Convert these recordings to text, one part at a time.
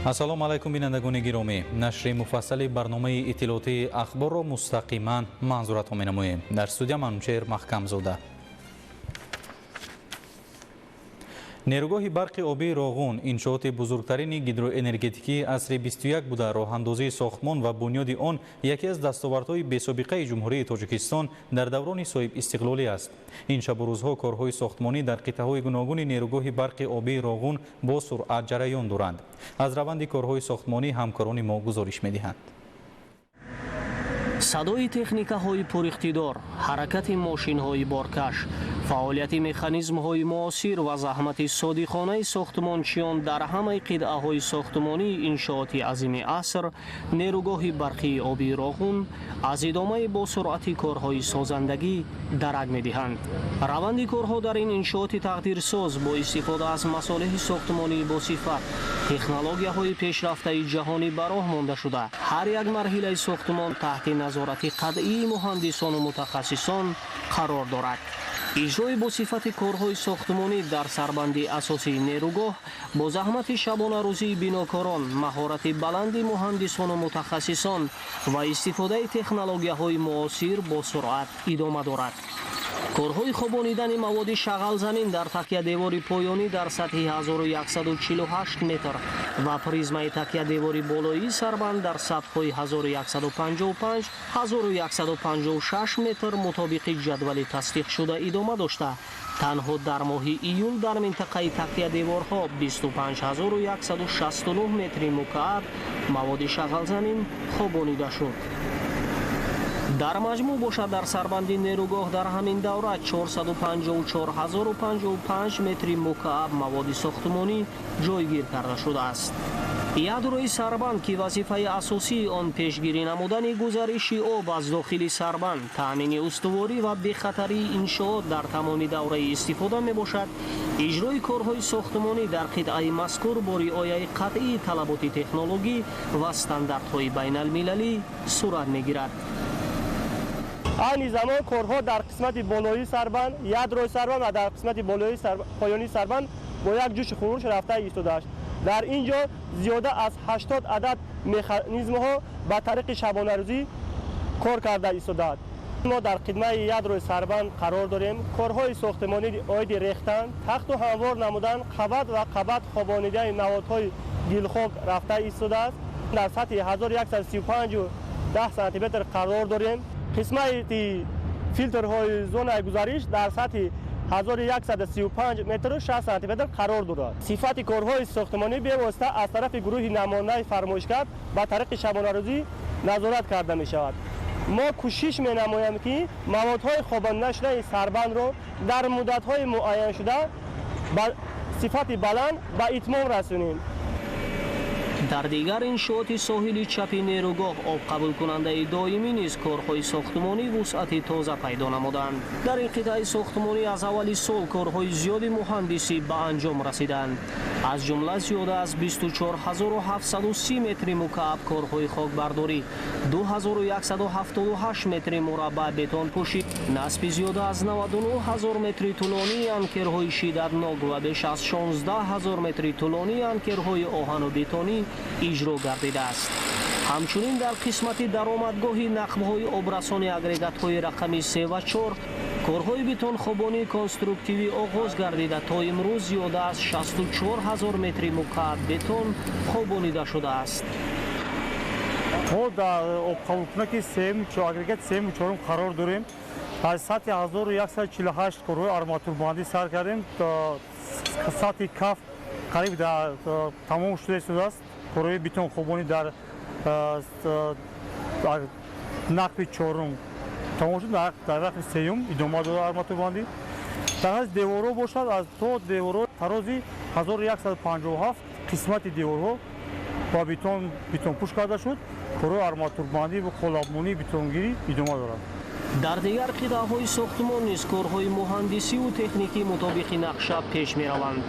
ассалому алайкум бинандагони гиромӣ. Нашри муфассали барномаи иттилоотии ахборро мустақиман манзуратҳо менамоем. Дар студия манучер маҳкамзода. нерӯгоҳи барқи обии Роғун иншооти бузургтарини гидроэнергетикии асри 21 буда роҳандозии сохтмон ва бунёди он яке аз дастовардҳои бесобиқаи ҷумҳурии Тоҷикистон дар даврони соҳибистиқлолӣ аст. ин шабу рӯзҳо корҳои сохтмонӣ дар қитъаҳои гуногуни нерӯгоҳи барқи обии Роғун бо суръат ҷараён доранд. аз раванди корҳои сохтмонӣ ҳамкорони мо гузориш медиҳанд. садои техникаҳои пуриқтидор, ҳаракати мошинҳои боркаш, фаъолияти механизмҳои муосир ва заҳмати содиқонаи сохтмончиён дар ҳамаи қитъаҳои сохтмонии иншооти азими аср, нерӯгоҳи барқии обии Роғун аз идомаи босуръати корҳои созандагӣ дарак медиҳанд. раванди корҳо дар ин иншооти тақдирсоз бо истифода аз масолиҳи сохтмонии босифат, технологияҳои пешрафтаи ҷаҳонӣ ба роҳ монда шуда, ҳар як марҳилаи сохтмон таҳти назорати қатъии муҳандисону мутахассисон қарор дорад. иҷрои босифати корҳои сохтмонӣ дар сарбанди асосии нерӯгоҳ бо заҳмати шабонарӯзии бинокорон, маҳорати баланди муҳандисону мутахассисон ва истифодаи технологияҳои муосир бо суръат идома дорад. корҳои хобонидани маводи шағалзамин дар такядевори поёнӣ дар сатҳи 1148 метр ва призмаи такядевори болоии сарбанд дар сатҳҳои 1155-1156 метр мутобиқи ҷадвали тасдиқшуда идома дошта, танҳо дар моҳи июл дар минтақаи такядеворҳо 25169 метри мукааб маводи шағалзамин хобонида шуд. дар маҷмӯъ бошад дар сарбанди нерӯгоҳ дар ҳамин давра 454055 метри мукааб маводи сохтмонӣ ҷойгир карда шудааст. ядрои сарбанд ки вазифаи асосии он пешгирӣ намудани гузариши об аз дохили сарбанд, таъмини устуворӣ ва бехатарии иншоот дар тамоми давраи истифода мебошад, иҷрои корҳои сохтмонӣ дар қитъаи мазкур бо риояи қатъии талаботи технологӣ ва стандартҳои байналмилалӣ сурат мегирад. айни замон корҳо дар қисмати болоии сарбанд, ядрои сарбанд ва дар қисмати болоии поёнии сарбанд бо як ҷӯши хуруш рафта истодааст. дар ин ҷо зиёда аз 80 адад механизмҳо ба тариқи шабонарӯзӣ кор карда истодаанд. мо дар қидмаи ядрои сарбанд қарор дорем. корҳои сохтмонӣ оиди рехтан, тахту ҳамвор намудан, қабат ва қабат хобонидаи наводҳои гилхок рафта истодааст. дар сатҳи 1135 сантиметр қарор дорем. қисмати филтрҳои зонаи гузариш дар сатҳи 1135 метр 6 сантиметр қарор дорад. сифати корҳои сохтмонӣ бевосита аз тарафи гурӯҳи намонаи фармоишкар ба тариқи шабонарӯзӣ назорат карда мешавад. мо кӯшиш менамоем ки маводҳои хобонидашудаи сарбандро дар муддатҳои муайяншуда ба сифати баланд ба итмом расонем. дар дигар иншооти соҳили чапи нерӯгоҳ обқабулкунандаи доимӣ низ корҳои сохтмонӣ вусъати тоза пайдо намуданд. дар ин қитъаи сохтмонӣ аз аввали сол корҳои зиёди муҳандисӣ ба анҷом расиданд. аз ҷумла зиёда аз 24730 метри мукааб корҳои хокбардорӣ, 2178 метри мураббаъ бетонпӯшӣ, насби зиёда аз 99000 метри тӯлонии анкерҳои шиддатнок ва беш аз 16000 метри тӯлонии анкерҳои оҳану бетонӣ иҷро гардидааст. ҳамчунин дар қисмати даромадгоҳи нақбҳои обрасони агрегатҳои рақами 3 ва 4 корҳои бетонхобонии конструктивӣ оғоз гардида то имрӯз зиёда аз 64000 метри мукааб бетон хобонида шудааст. мо дар обқабулкунаки агрегати 3 4 қарор дорем. аз сатҳи 1148 корҳои арматурбандӣ сар кардем. сатҳи каф қариб тамом шуда истодааст. корҳои бетонхобонӣ дар нақби 4 тамом шуд, дар нақби 3 идома дорад арматурбандӣ. дар аз деворҳо бошад, аз то деворҳо тарози 1157 қисмати деворҳо ба бетонпӯш карда шуд. корҳои арматурбандӣ ва қолабмонӣ бетонгирӣ идома дорад. дар дигар қитъаҳои сохтмон низ корҳои муҳандисиву техникӣ мутобиқи нақша пеш мераванд.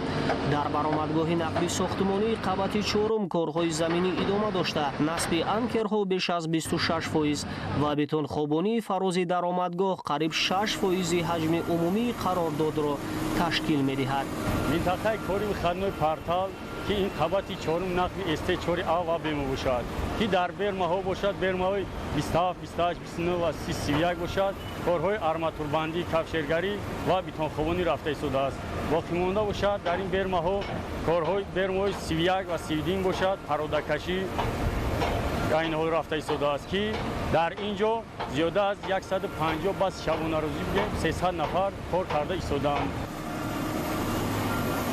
дар баромадгоҳи нақби сохтмонии қабати 4 корҳои заминӣ идома дошта, насби анкерҳо беш аз 26% ва бетонхобонии фарози даромадгоҳ қариб 6% ҳаҷми умумии қарордодро ташкил медиҳад. минтақаи кори Ханои Партал که این قبطی چهارم نقل استه 4 آوا بیم باشد که در برماها باشد برماهای 27 28 29 و 30 31 باشد کارهای آرماتوربندی کفشرگری و بیتون خوانی رفته شده است باقی مانده باشد در این برماها کارهای برماهای 31 و 32 باشد پروده‌کشی این حال رفته شده است که در اینجا زیاده از 150 بس شبانه روزی بگیم 300 نفر کار کرده ایستادند.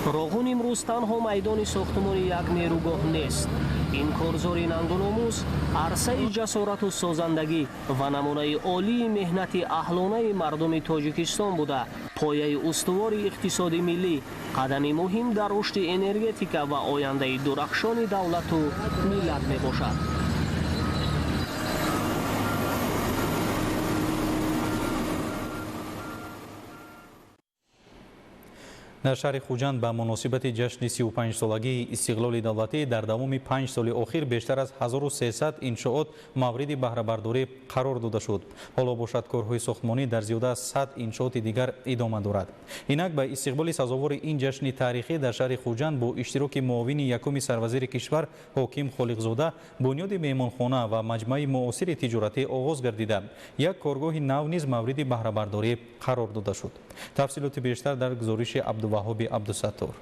роғун имрӯз танҳо майдони сохтмони як нерӯгоҳ нест. ин корзори нангуномӯз арсаи ҷасорату созандагӣ ва намунаи олии меҳнати аҳлонаи мардуми тоҷикистон буда пояи устувори иқтисоди миллӣ қадами муҳим дар рушди энергетика ва ояндаи дурахшони давлату миллат мебошад. در شهر خوجند به مناسبت جشن 35 سالگی استقلال دولتی در دوام 5 سال اخیر بیشتر از 1300 انشاءات مورد بهره برداری قرار داده شد. حالا باشد کارهای ساختمانی در زیاده از 100 انشاءات دیگر ادامه دارد. اینک به استقبال سزاوار این جشن تاریخی در شهر خوجند با اشتراک معاون یکم سروزیر کشور حاکم خالقزاده بنیاد مهمانخانه و مجمع معاصر تجارتی آغاز گردیده. یک کارگاه نو نیز مورد بهره برداری قرار داده شد. تفصیلات بیشتر در گزارش عبدالوهاب عبدالستار.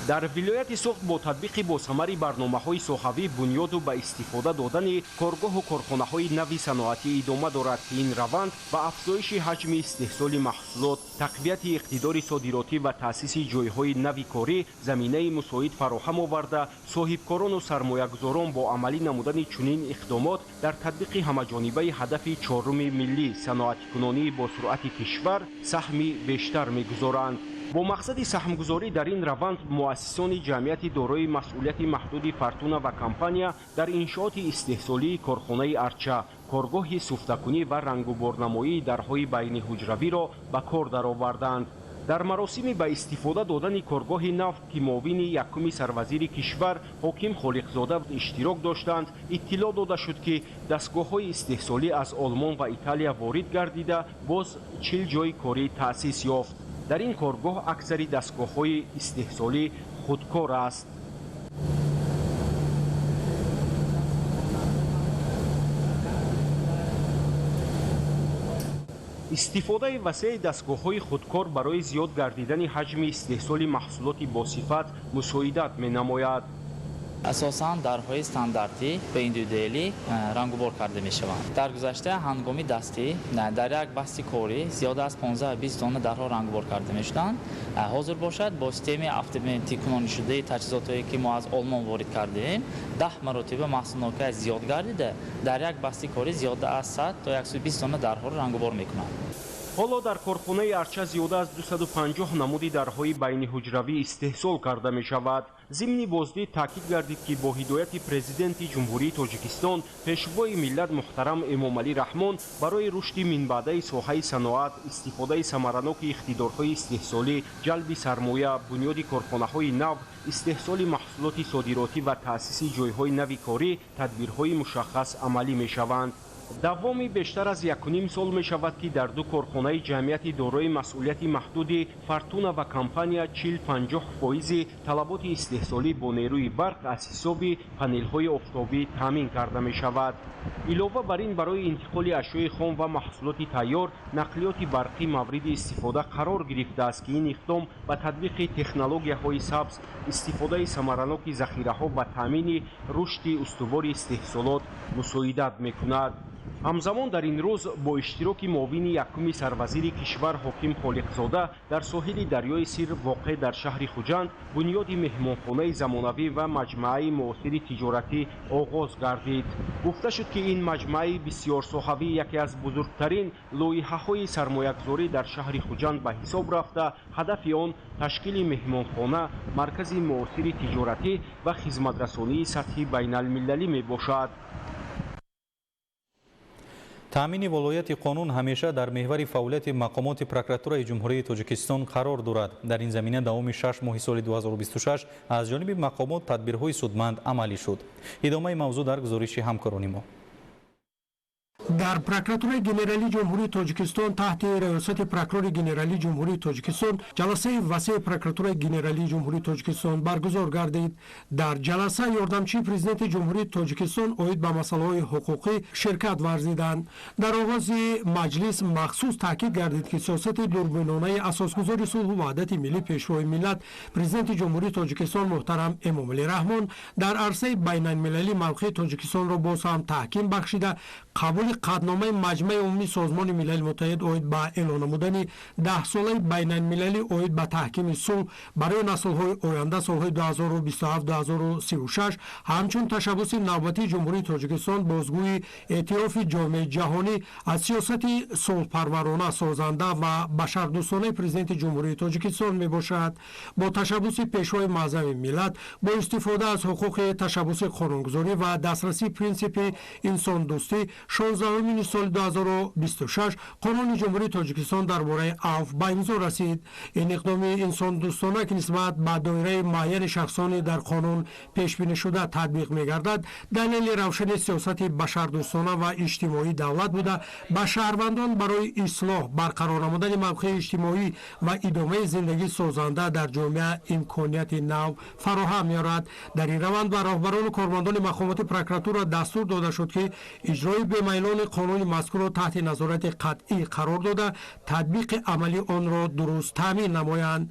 در ولایت سوخت با تطبیق بازثمر برنامه‌های ساخته‌ای بنیاد و به استفاده دادن کارگاه و کارخانه‌های نوی صنعتی ادامه دارد که این روند به افزایش حجم استحصال محصولات، تقویت اقتدار صادراتی و تأسیس جایهای نوی کاری زمینه مساعد فراهم آورده صاحبکاران و سرمایه‌گذاران با عملی نمودن چنین اقدامات در تطبیق همه‌جانبه هدف چهارم ملی صنعتی‌کنانی با سرعت کشور سهمی بیشتر می‌گذارند. با مقصد سهمگذاری در این روند مؤسسان جمعیت دارای مسئولیت محدود فرتونه و کمپانیا در انشاءات استحصالی کارخانه ارچه، کارگاه سفته‌کنی و رنگ و بارنمایی درهای بین حجروی را به کار درآوردند. در مراسم به استفاده دادن کارگاه نفت که معاون یکم سروزیر کشور حاکم خالقزاده اشتراک داشتند اطلاع داده شد که دستگاه‌های استحصالی از آلمان و ایتالیا وارد گردیده باز 40 جای کاری تأسیس یافت. در این کارگاه اکثری دستگاه‌های استحصالی خودکار است. استفاده وسیع دستگاه‌های خودکار برای زیاد گردیدن حجم استحصال محصولات با صفت مساعدت می‌نماید. اساساً درهای استانداردی به ایندیویدوالی رنگوبار کرده می‌شوند. در گذشته هنگامی دستی در یک بسته کاری زیاده از 15 20 دانه درها رنگوبار کرده می‌شدند. حاضر باشد با سیستم اتوماتیک کننده شده تجهیزاتی که ما از آلمان وارد کردیم 10 مرتبه محصول زیاد گردیده در یک بسته کاری زیاده از 100 تا 120 دانه درها را رنگوبار می‌کنند. حالا در کارخانه ارچه زیاده از 250 نمود درهای بین حجروی استحصال کرده می شود. ضمن بازدید تاکید گردید که با هدایت پرزیدنت جمهوری تاجیکستان پیشوای ملت محترم امامعلی رحمان برای رشد منبعده ساحه صنعت استفاده ثمرناک اقتدارهای استحصالی، جلب سرمایه، بنیاد کارخانه‌های نو، استحصال محصولات صادراتی و تأسیس جایهای نوی کاری تدبیرهای مشخص عملی می شوند. دوامی بیشتر از 1.5 سال می شود که در دو کارخانه جمعیت دارای مسئولیت محدود فرتونه و کمپانیا 40-50% طلبات استحصالی با نیروی برق از حساب پنل‌های آفتابی تامین کرده می شود. علاوه بر این برای انتقال اشیاء خام و محصولات تیار نقلیات برقی مورد استفاده قرار گرفته است که این اقدام به تطبیق تکنولوژی‌های سبز استفاده ثمرناک ذخیره‌ها و تامین رشد استوار استحصالات مساعدت می‌کند. همزمان در این روز با اشتراک معاون یکم سروزیر کشور حاکم خالقزاده در ساحل دریای سیر واقع در شهر خوجند بنیاد مهمانخانه زمانوی و مجمع معاصر تجارتی آغاز گردید. گفته شد که این مجمع بسیار ساحوی یکی از بزرگترین لایحه‌های سرمایه‌گذاری در شهر خوجند به حساب رفته هدف آن تشکیل مهمانخانه، مرکز معاصر تجارتی و خدمترسانی سطحی بین المللی می باشد. تأمین ولایت قانون همیشه در محور فعالیت مقامات پروکراتورای جمهوری تاجیکستان قرار دارد. در این زمینه دوام 6 ماه سال 2026 از جانب مقامات تدبیرهای سودمند عملی شد. ادامه موضوع در گزارش همکاران ما. در прокуратураи генералии ҷумҳурии тоҷикистон таҳти раёсати прокурори генералии ҷумҳурии тоҷикистон ҷаласаи васеъи прокуратураи генералии ҷумҳурии тоҷикистон баргузор гардид. дар ҷаласа ёрдамчии президенти ҷумҳурии тоҷикистон оид ба масъалаҳои ҳуқуқӣ ширкат варзиданд. дар оғози маҷлис махсус таъкид гардид ки сиёсати дурбинонаи асосгузори сулҳу ваҳдати миллӣ пешвои миллат президенти ҷумҳурии тоҷикистон муҳтарам эмомалӣ раҳмон дар арсаи байналмилалӣ мавқеи тоҷикистонро боз ҳам таҳким бахшида қабули қадномаи маҷмаи умумии созмони милали муттаҳид оид ба эълон намудани 10-солаи байналмилалӣ оид ба таҳкими сулҳ барои наслҳои оянда солҳои 2027-2036 ҳамчун ташаббуси навбатии ҷумҳурии тоҷикистон бозгӯи эътирофи ҷомеаи ҷаҳонӣ аз сиёсати сулҳпарварона созанда ва башардӯстонаи президенти ҷумҳурии тоҷикистон мебошад. бо ташаббуси пешвои маъзами миллат бо истифода аз ҳуқуқи ташаббуси қонунгузорӣ ва дастрасии принсипи инсондӯстӣ 16 соли 2026 қонуни ҷумҳурии тоҷикистон дар бораи афв ба имзо расид. ин иқдоми инсондӯстона ки нисбат ба доираи муайяни шахсони дар қонун пешбинишуда татбиқ мегардад далели равшани сиёсати башардӯстона ва иҷтимоии давлат буда ба шаҳрвандон барои ислоҳ барқарор намудани мавқеи иҷтимоӣ ва идомаи зиндагии созанда дар ҷомеа имконияти нав фароҳам меорад. дар ин раванд ба роҳбарону кормандони мақомоти прокуратура дастур дода шуд ки иҷрои бемайлони қонуни мазкурро таҳти назорати қатъӣ қарор дода татбиқи амалӣ онро дуруст таъмин намоянд.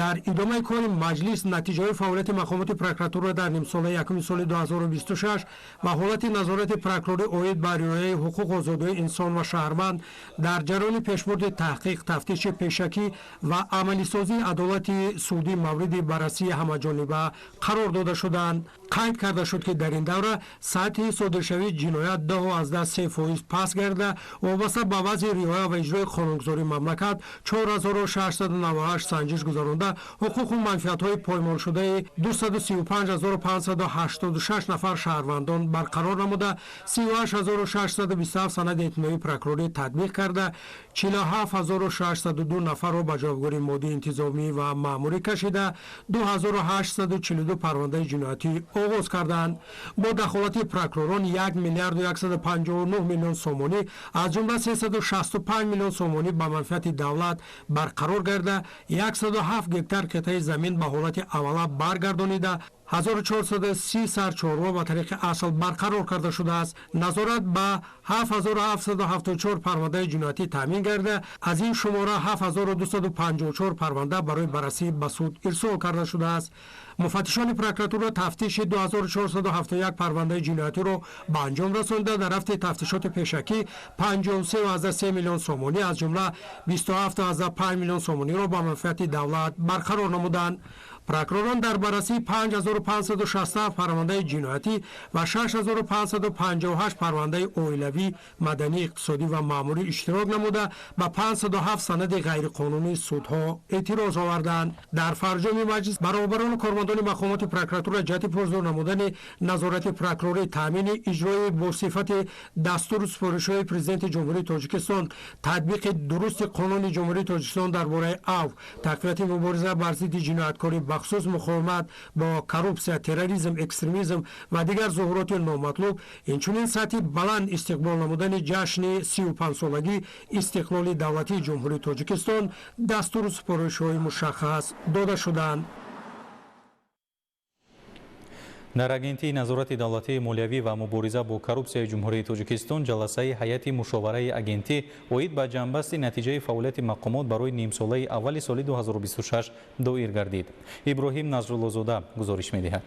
дар идомаи кори маҷлис натиҷаҳои фаъолияти мақомоти прокуратура дар нимсолаи якуми соли 2026 ва ҳолати назорати прокурорӣ оид ба риояи ҳуқуқу озодиҳои инсон ва шаҳрванд дар ҷараёни пешбурди таҳқиқ тафтиши пешакӣ ва амалисозии адолати судӣ мавриди баррасии ҳамаҷониба қарор дода шуданд. қайд карда шуд ки дар ин давра сатҳи содиршавии ҷиноят 2.3% паст гарда вобаста ба вазъи риоя ва иҷрои қонунгузории мамлакат 4698 санҷиш гузаронда ҳуқуқу манфиатҳои поймолшудаи 235586 нафар шаҳрвандон барқарор намуда 38627 санади эътиноии прокурорӣ татбиқ карда 47602 нафарро ба ҷавобгарии моддии интизомӣ ва маъмурӣ кашида 2842 парвандаи ҷиноятӣ оғоз карданд. бо дахолати прокуророн 1 миллиард 159 миллион сомонӣ аз ҷумла 365 миллион сомонӣ ба манфиати давлат барқарор гарда 107 гектар қитъаи замин ба ҳолати аввала баргардонида 1430 сарчорво ба тариқи асл барқарор карда шудааст. назорат ба 7774 парвандаи ҷиноятӣ таъмин гарда аз ин шумора 7254 парванда барои баррасӣ ба суд ирсол карда шудааст. муфаттишони прокуратура тафтиши 2471 парвандаи ҷиноятиро ба анҷом расонида дар рафти тафтишоти пешакӣ 53.3 миллион сомонӣ аз ҷумла 27.5 миллион сомониро ба манфиати давлат барқарор намуданд. прокуророн дар баррасии 5567 парвандаи ҷиноятӣ ва 6558 парвандаи оилавӣ, маданӣ, иқтисодӣ ва маъмурӣ иштирок намуда ба 507 санади ғайриқонунии судҳо эътироз оварданд. дар фарҷоми маҷлис баробарону кормандони мақомоти прокуратура ҷиҳати пурзур намудани назорати прокурорӣ таъмини иҷрои босифати дастуру супоришҳои президенти ҷумҳурии тоҷикистон, татбиқи дурусти қонуни ҷумҳурии тоҷикистон дар бораи афв, тақвияти мубориза бар зидди ҷинояткорӣ бахусус муқовимат бо коррупсия, терроризм, экстремизм ва дигар зуҳуроти номатлуб, инчунин сатҳи баланд истиқбол намудани ҷашни 35-солагӣ истиқлоли давлатии ҷумҳурии тоҷикистон дастуру супоришҳои мушаххас дода шуданд. дар агентии назорати давлатии молиявӣ ва мубориза бо коррупсияи ҷумҳурии тоҷикистон ҷаласаи ҳайати мушовараи агентӣ оид ба ҷамъбасти натиҷаи фаъолияти мақомот барои нимсолаи аввали соли 2026 доир гардид. иброҳим назруллозода гузориш медиҳад.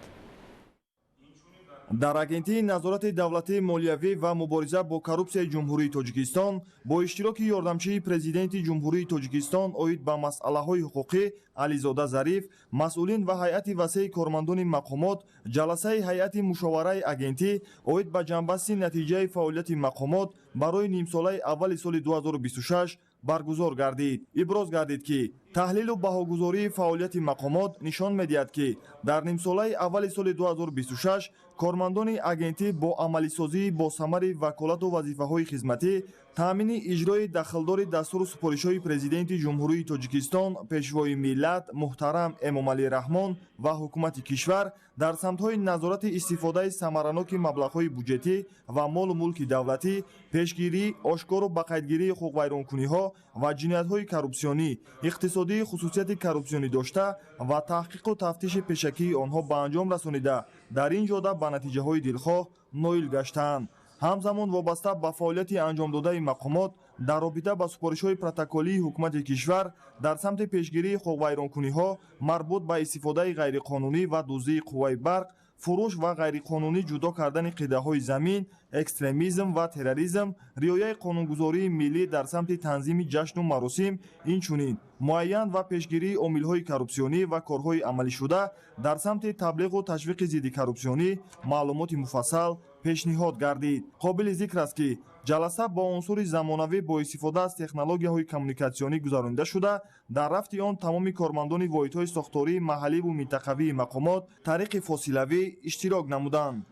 дар агентии назорати давлатии молиявӣ ва мубориза бо коррупсияи ҷумҳурии тоҷикистон бо иштироки ёрдамчии президенти ҷумҳурии тоҷикистон оид ба масъалаҳои ҳуқуқӣ ализода зариф, масъулин ва ҳайати васеъи кормандони мақомот ҷаласаи ҳайати мушовараи агентӣ оид ба ҷамъбасти натиҷаи фаъолияти мақомот барои нимсолаи аввали соли 2026 баргузор гардид. иброз гардид ки таҳлилу баҳогузории фаъолияти мақомот нишон медиҳад ки дар нимсолаи аввали соли 2026 кормандони агентӣ бо амалисозии босамари ваколату вазифаҳои хизматӣ таъмини иҷрои дахлдори дастуру супоришҳои президенти ҷумҳурии Тоҷикистон пешвои миллат муҳтарам Эмомалӣ Раҳмон ва ҳукумати кишвар дар самтҳои назорати истифодаи самараноки маблағҳои буҷетӣ ва молу мулки давлатӣ, пешгирӣ, ошкору ба қайдгирии ҳуқуқвайронкуниҳо ва ҷиноятҳои коррупсионӣ, иқтисодии хусусияти коррупсионӣ дошта ва таҳқиқу тафтиши пешакии онҳо ба анҷом расонида дар ин ҷода ба натиҷаҳои дилхоҳ ноил гаштаанд. ҳамзамон вобаста ба фаъолияти анҷомдодаи мақомот дар робита ба супоришҳои протоколии ҳукумати кишвар дар самти пешгирии ҳуқуқвайронкуниҳо марбут ба истифодаи ғайриқонунӣ ва дуздии қувваи барқ, фурӯш ва ғайриқонунӣ ҷудо кардани қидаҳои замин, экстремизм ва терроризм, риояи қонунгузории миллӣ дар самти танзими ҷашну маросим, инчунин муайян ва пешгирии омилҳои коррупсионӣ ва корҳои амалишуда дар самти таблиғу ташвиқи зидди коррупсионӣ маълумоти муфассал пешниҳод гардид. қобили зикр аст ки ҷаласа бо унсури замонавӣ бо истифода аз технологияҳои коммуникатсионӣ гузаронида шуда, дар рафти он тамоми кормандони воҳидҳои сохтории маҳалливу минтақавии мақомот тариқи фосилавӣ иштирок намуданд.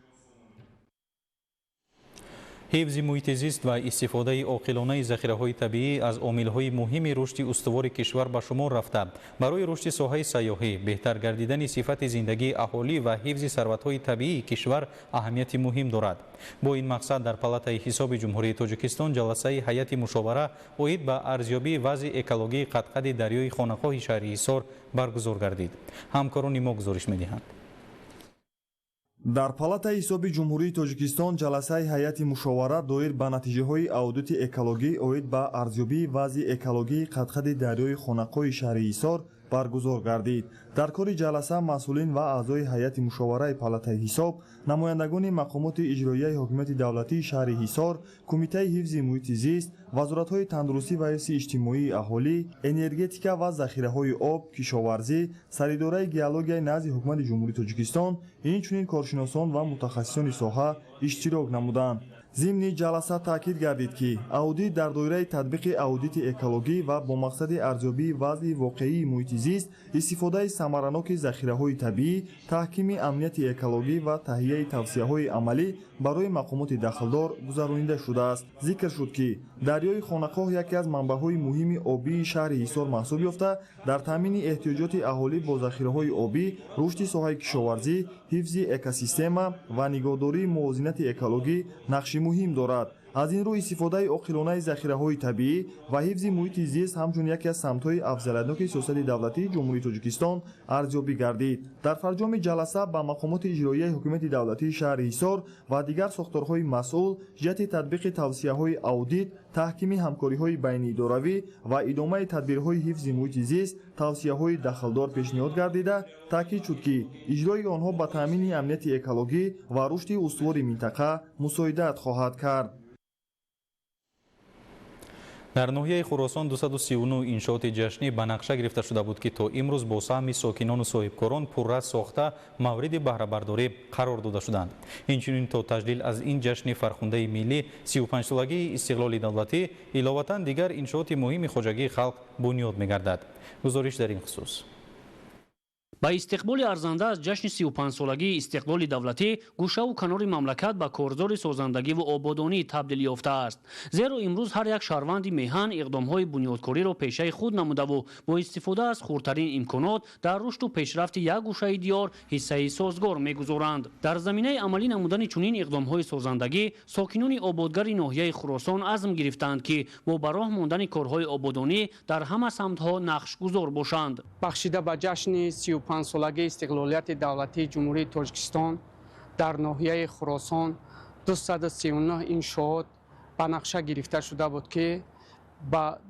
ҳифзи муҳити зист ва истифодаи оқилонаи захираҳои табиӣ аз омилҳои муҳими рушди устувори кишвар ба шумор рафта, барои рушди соҳаи сайёҳӣ, беҳтар гардидани сифати зиндагии аҳолӣ ва ҳифзи сарватҳои табиии кишвар аҳамияти муҳим дорад. бо ин мақсад дар палатаи ҳисоби ҷумҳурии Тоҷикистон ҷаласаи ҳайати мушовара оид ба арзёбии вазъи экологии қадқади дарёи хонақоҳи шаҳри Ҳисор баргузор гардид. ҳамкорони мо гузориш медиҳанд. дар палатаи ҳисоби ҷумҳурии Тоҷикистон ҷаласаи ҳайати мушовара доир ба натиҷаҳои аудити экологӣ оид ба арзёбии вазъи экологии қадқади дарёи хонақоҳи шаҳри Ҳисор баргузор гардид. дар кори ҷаласа масъулин ва аъзои ҳайати мушовараи палатаи ҳисоб, намояндагони мақомоти иҷроияи ҳокимияти давлатии шаҳри Ҳисор, кумитаи ҳифзи муҳити зист, вазоратҳои тандурустӣ ва ҳифзи иҷтимоии аҳолӣ, энергетика ва захираҳои об, кишоварзӣ, саридораи геологияи назди ҳукумати ҷумҳурии Тоҷикистон, инчунин коршиносон ва мутахассисони соҳа иштирок намуданд. зимни ҷаласа таъкид гардид ки аудит дар доираи татбиқи аудити экологӣ ва бо мақсади арзёбии вазъи воқеии муҳити зист, истифодаи самараноки захираҳои табиӣ, таҳкими амнияти экологӣ ва таҳияи тавсияҳои амалӣ барои мақомоти дахлдор гузаронида шудааст. зикр шуд ки дарёи хонақоҳ яке аз манбаъҳои муҳими обии шаҳри Ҳисор маҳсуб ёфта, дар таъмини эҳтиёҷоти аҳолӣ бо захираҳои обӣ, рушди соҳаи кишоварзӣ, ҳифзи экосистема ва нигоҳдории мувозинати экологӣ нақши муҳим дорад. аз ин рӯ истифодаи оқилонаи захираҳои табиӣ ва ҳифзи муҳити зист ҳамчун яке аз самтҳои афзалиятноки сиёсати давлатии ҷумҳурии Тоҷикистон арзёбӣ гардид. дар фарҷоми ҷаласа ба мақомоти иҷроияи ҳукумияти давлатии шаҳри Ҳисор ва дигар сохторҳои масъул ҷиҳати татбиқи тавсияҳои аудит, таҳкими ҳамкориҳои байниидоравӣ ва идомаи тадбирҳои ҳифзи муҳити зист тавсияҳои дахлдор пешниҳод гардида, таъкид шуд ки иҷрои онҳо ба таъмини амнияти экологӣ ва рушди устувори минтақа мусоидат хоҳад кард. дар ноҳияи Хӯросон 239 иншооти ҷашнӣ ба нақша гирифта шуда буд ки то имрӯз бо саҳми сокинону соҳибкорон пурра сохта мавриди баҳрабардорӣ қарор дода шуданд. инчунин то таҷлил аз ин ҷашни фархундаи миллӣ 35-солагии истиқлоли давлатӣ иловатан дигар иншооти муҳими хоҷагии халқ бунёд мегардад. гузориш дар ин хусус. ба истиқболи арзанда аз ҷашни 35-солагии истиқлоли давлатӣ гӯшаву канори мамлакат ба корзори созандагиву ободонӣ табдил ёфтааст. зеро имрӯз ҳар як шаҳрванди меҳан иқдомҳои бунёдкориро пешаи худ намудаву бо истифода аз хурдтарин имконот дар рушду пешрафти як гӯшаи диёр ҳиссаи созгор мегузоранд. дар заминаи амалӣ намудани чунин иқдомҳои созандагӣ сокинони ободгари ноҳияи Хӯросон азм гирифтанд ки бо ба роҳ мондани корҳои ободонӣ дар ҳама самтҳо нақшгузор бошанд. бахшида ба ҷашни 35-солагии истиқлолияти давлатии ҷумҳурии Тоҷикистон дар ноҳияи Хӯросон 239 иншоот ба нақша гирифта шуда буд ки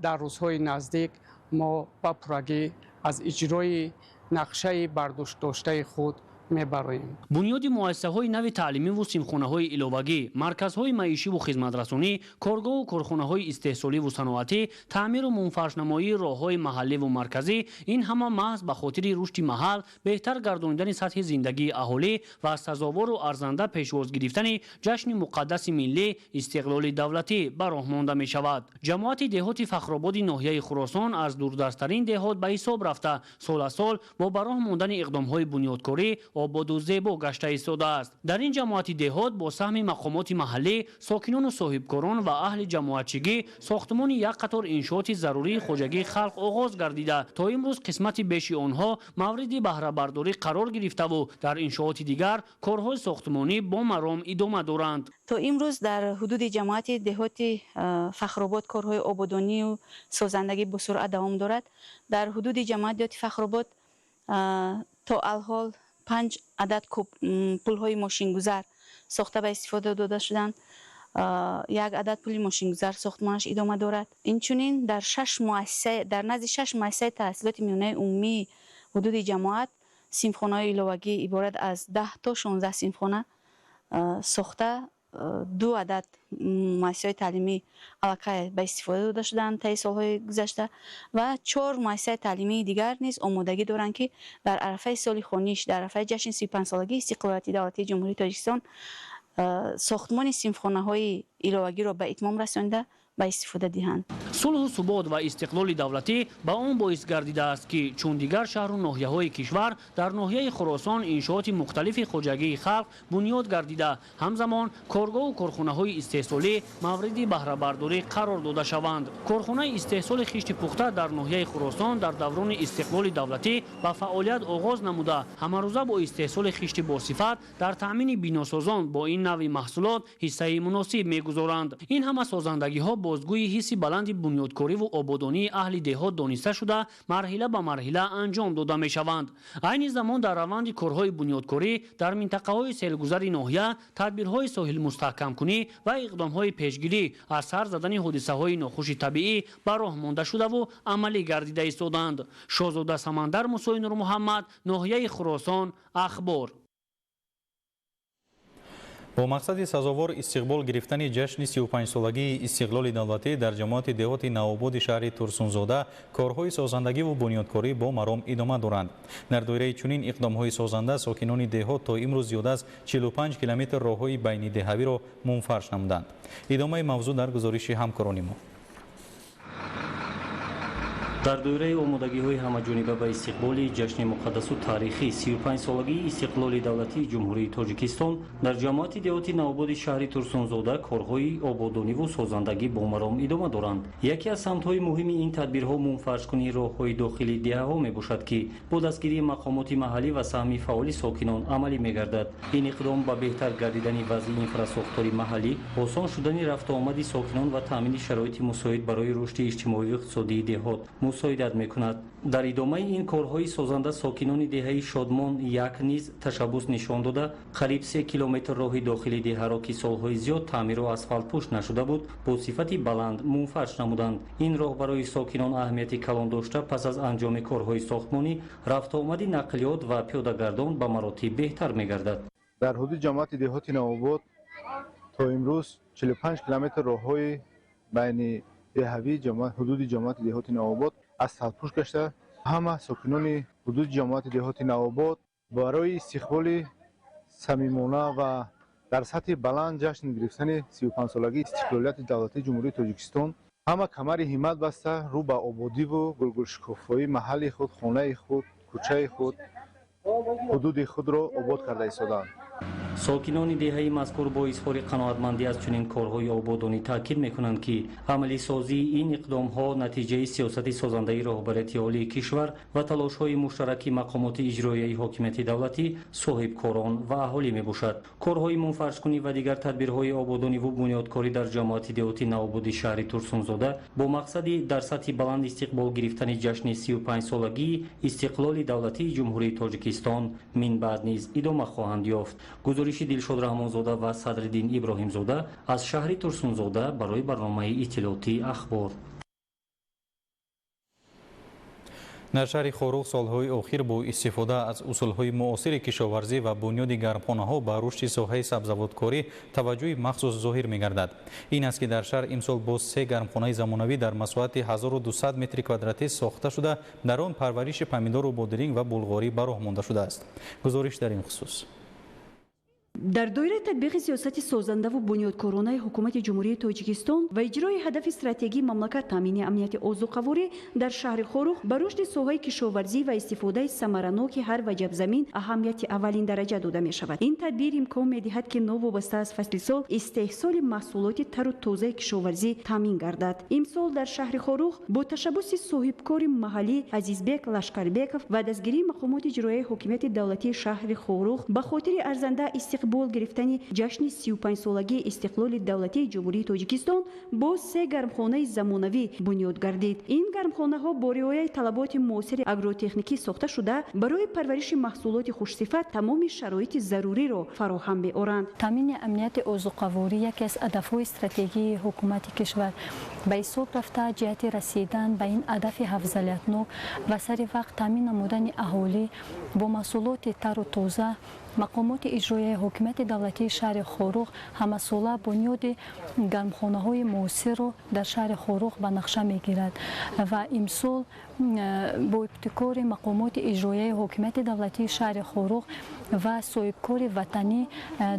дар рӯзҳои наздик мо ба пуррагӣ аз иҷрои нақшаи бардоштдоштаи худ мебароем. бунёди муассисаҳои нави таълимӣ ву симхонаҳои иловагӣ, марказҳои маишиву хизматрасонӣ, коргоҳу корхонаҳои истеҳсоливу саноатӣ, таъмиру мунфаршнамоии роҳҳои маҳалливу марказӣ, ин ҳама маҳз ба хотири рушди маҳал, беҳтар гардонидани сатҳи зиндагии аҳолӣ ва сазовору арзанда пешвоз гирифтани ҷашни муқаддаси миллӣ истиқлоли давлатӣ ба роҳ монда мешавад. ҷамоати деҳоти фахрободи ноҳияи Хӯросон аз дурдасттарин деҳот ба ҳисоб рафта, сол аз сол бо ба роҳ мондани иқдомҳои бунёдкорӣ ободу зебо гашта истодааст. дар ин ҷамоати деҳот бо саҳми мақомоти маҳаллӣ, сокинону соҳибкорон ва аҳли ҷамоатчигӣ сохтмони як қатор иншооти зарурии хоҷагии халқ оғоз гардида, то имрӯз қисмати беши онҳо мавриди баҳрабардорӣ қарор гирифтаву дар иншооти дигар корҳои сохтмонӣ бо маром идома доранд. то имрӯз дар ҳудуди ҷамоати деҳоти фахробод корҳои ободонию созандагӣ бо суръат давом дорад. дар ҳудуди ҷамоати деҳоти фахробод то алҳол 5 адад пулҳои мошингузар сохта ба истифода дода шуданд. як адад пули мошингузар сохтмонаш идома дорад. инчунин дар назди 6 муассисаи таҳсилоти миёнаи умумии ҳудуди ҷамоат синфхонаҳои иловагӣ иборат аз 10 то 16 синфхона сохта 2 адад муассисаҳои таълимӣ аллакай ба истифода дода шуданд таи солҳои гузашта ва 4 муассисаи таълимии дигар низ омодагӣ доранд ки дар арафаи соли хониш, дар арафаи ҷашни 35-солагии истиқлолияти давлатии ҷумҳурии Тоҷикистон сохтмони синфхонаҳои иловагиро ба итмом расонида ба истифода диҳанд. сулҳу субот ва истиқлоли давлатӣ ба он боис гардидааст ки чун дигар шаҳру ноҳияҳои кишвар дар ноҳияи Хӯросон иншооти мухталифи хоҷагии халқ бунёд гардида, ҳамзамон коргоҳу корхонаҳои истеҳсолӣ мавриди баҳрабардорӣ қарор дода шаванд. корхонаи истеҳсоли хишти пухта дар ноҳияи Хӯросон дар даврони истиқлоли давлатӣ ба фаъолият оғоз намуда, ҳамарӯза бо истеҳсоли хишти босифат дар таъмини биносозон бо ин нави маҳсулот ҳиссаи муносиб мегузоранд. ин ҳама созандагиҳо бозгӯи ҳисси баланди бунёдкориву ободонии аҳли деҳот дониста шуда, марҳила ба марҳила анҷом дода мешаванд. айни замон дар раванди корҳои бунёдкорӣ дар минтақаҳои селгузари ноҳия тадбирҳои соҳилмустаҳкамкунӣ ва иқдомҳои пешгирӣ аз сар задани ҳодисаҳои нохуши табиӣ ба роҳ монда шудаву амалӣ гардида истоданд. шоҳзода Самандар Мусои Нурмуҳаммад, ноҳияи Хӯросон, Ахбор. бо мақсади сазовор истиқбол гирифтани ҷашни 35-солагии истиқлоли давлатӣ дар ҷамоати деҳоти Навободи шаҳри Турсунзода корҳои созандагиву бунёдкорӣ бо маром идома доранд. дар доираи чунин иқдомҳои созанда сокинони деҳот то имрӯз зиёда аз 45 километр роҳҳои байнидеҳавиро мунфарш намуданд. идомаи мавзӯъ дар гузориши ҳамкорони мо. дар доираи омодагиҳои ҳамаҷониба ба истиқболи ҷашни муқаддасу таърихии 35-солагии истиқлоли давлатии ҷумҳурии Тоҷикистон дар ҷамоати деҳоти Навободи шаҳри Турсунзода корҳои ободониву созандагӣ бо маром идома доранд. яке аз самтҳои муҳими ин тадбирҳо мунфаршкунии роҳҳои дохили деҳаҳо мебошад ки бо дастгирии мақомоти маҳаллӣ ва саҳми фаъоли сокинон амалӣ мегардад. ин иқдом ба беҳтар гардидани вазъи инфрасохтори маҳаллӣ, осон шудани рафтуомади сокинон ва таъмини шароити мусоид барои рушди иҷтимоиву иқтисодии деҳот мусоидат мекунад. дар идомаи ин корҳои созанда сокинони деҳаи Шодмон як низ ташаббус нишон дода қариб 3 километр роҳи дохили деҳаро ки солҳои зиёд таъмиру асфалтпӯш нашуда буд бо сифати баланд мунфарш намуданд. ин роҳ барои сокинон аҳамияти калон дошта пас аз анҷоми корҳои сохтмонӣ рафтуомади нақлиёт ва пиёдагардон ба маротиб беҳтар мегардад. дар ҳудуди ҷамоати деҳоти Навобод то имрӯз 45 километр роҳҳои байни деҳавӣ ҳудуди ҷамоати деҳоти Навобод асфалтпӯш гашта, ҳама сокинони ҳудуди ҷамоати деҳоти Навобод барои истиқболи самимона ва дар сатҳи баланд ҷашн гирифтани 35-солагии истиқлолияти давлатии ҷумҳурии Тоҷикистон ҳама камари ҳиммат баста рӯ ба ободиву гулгулшукуфоии маҳалли худ, хонаи худ, кӯчаи худ, ҳудуди худро обод карда истоданд. сокинони деҳаи мазкур бо изҳори қаноатмандӣ аз чунин корҳои ободонӣ таъкид мекунанд ки амалисозии ин иқдомҳо натиҷаи сиёсати созандаи роҳбарияти олии кишвар ва талошҳои муштараки мақомоти иҷроияи ҳокимияти давлатӣ, соҳибкорон ва аҳолӣ мебошад. корҳои мунфаршкунӣ ва дигар тадбирҳои ободониву бунёдкорӣ дар ҷамоати деҳоти Навободи шаҳри Турсунзода бо мақсади дар сатҳи баланд истиқбол гирифтани ҷашни 35-солагии истиқлоли давлатии ҷумҳурии Тоҷикистон мин баъд низ идома хоҳанд ёфт. гузориши Дилшод Раҳмонзода ва Садриддин Иброҳимзода аз шаҳри Турсунзода барои барномаи иттилоъотии Ахбор. در شهر خوروغ سالهای اخیر با استفاده از اصولهای معاصر کشاورزی و بنیاد گرمخانه‌ها به رشد ساحه سبزیجاتکاری توجه مخصوص ظاهر می‌گردد. این است که در شهر امسال باز 3 گرمخانه زمانوی در مساحت 1200 متر کوادراتی ساخته شده، در آن پرورش پمیدار و بادرینگ و بلغاری به راه مانده شده است. گزارش در این خصوص. در دایره تطبیق سیاست سازنده و بنیادکارانه حکومت جمهوری تاجیکستان و اجرای هدف استراتژی مملکت تامین امنیت اوزوقواری در شهر خوروغ به رشد ساحه کشاورزی و استفاده ثمرناک هر وجب زمین اهمیت اولین درجه داده می شود. این تدبیر امکان می دهد که نوابسته از فصل سال استحصال محصولات تر و تازه کشاورزی تامین گردد. امسال در شهر خوروغ با تشبث صاحبکار محلی عزیزبک لشکربکов و دستگیری مقامات اجرایی حکومت دولتی شهر خوروغ به خاطر ارزنده استقبال گرفتن جشن 35 سالگی استقلال دولتی جمهوری تاجیکستان با 3 گرمخانه زمانوی بنیاد گردید. این گرمخانه ها با رعایت طلبات معاصر اگروتکنیکی ساخته شده برای پرورش محصولات خوشصفت تمام شرایط ضروری را فراهم می‌آورند. تامین امنیت اوزوقواری یکی از اهداف‌های استراتژی حکومت کشور به حساب رفته جهت رسیدن به این هدف افضلیت‌ناک و سری وقت تامین نمودن اهالی با محصولات تر و تازه. مقامات اجرایی حکومت دولتی شهر خوروغ همساله بنیاد گرمخانه‌های معاصر را در شهر خوروغ به نقشه می‌گیرد و امسال با ابتکار مقامات اجرایی حکومت دولتی شهر خوروغ و صاحبکار وطنی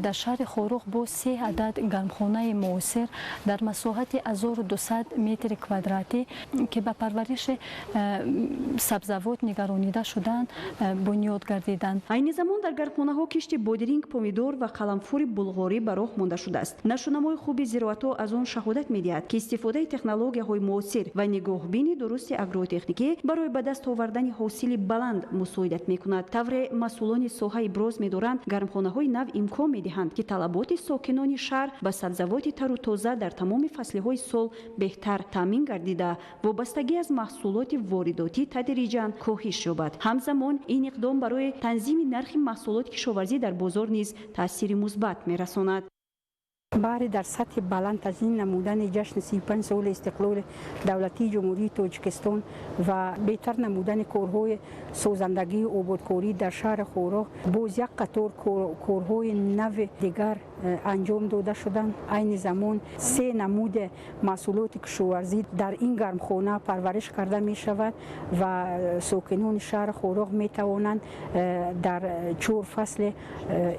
در شهر خوروغ با 3 عدد گرمخانه معاصر در مساحت 1200 متر کوادراتی که به پرورش سبزیجات نگرانیده شدند بنیاد گردیدند. این زمان در گرمخانه کشت بادرینگ، پمیدور و قلمفور بلغاری به راه مانده شده است. نشونمای خوب زراعت‌ها از آن شهادت می‌دهد که استفاده تکنولوژی‌های معاصر و نگاهبین درست اگروتکنیکی برای به دست آوردن حاصل بلند مساعدت می‌کند. طور مسئولان ساحه ابراز می‌دارند گرمخانه‌های نو امکان می‌دهند که طلبات ساکنان شهر به سبزیجات تر و تازه در تمام فصل‌های سال بهتر تامین گردیده وابستگی از محصولات وارداتی تدریجاً کاهش یابد. همزمان این اقدام برای تنظیم نرخ محصولات کشاورزی در بازار نیز تأثیر مثبت می‌رساند. بار در سطح بلند تضمین نمودن جشن 35 سال استقلال دولتی جمهوری تاجیکستان و بهتر نمودن کارهای سازندگی و آبادکاری در شهر خوروغ باز یک قطار کارهای نو دیگر انجام داده شدند. عین زمان 3 نمود محصولات کشاورزی در این گرمخانه پرورش کرده می شود و ساکنان شهر خوروغ می توانند در 4 فصل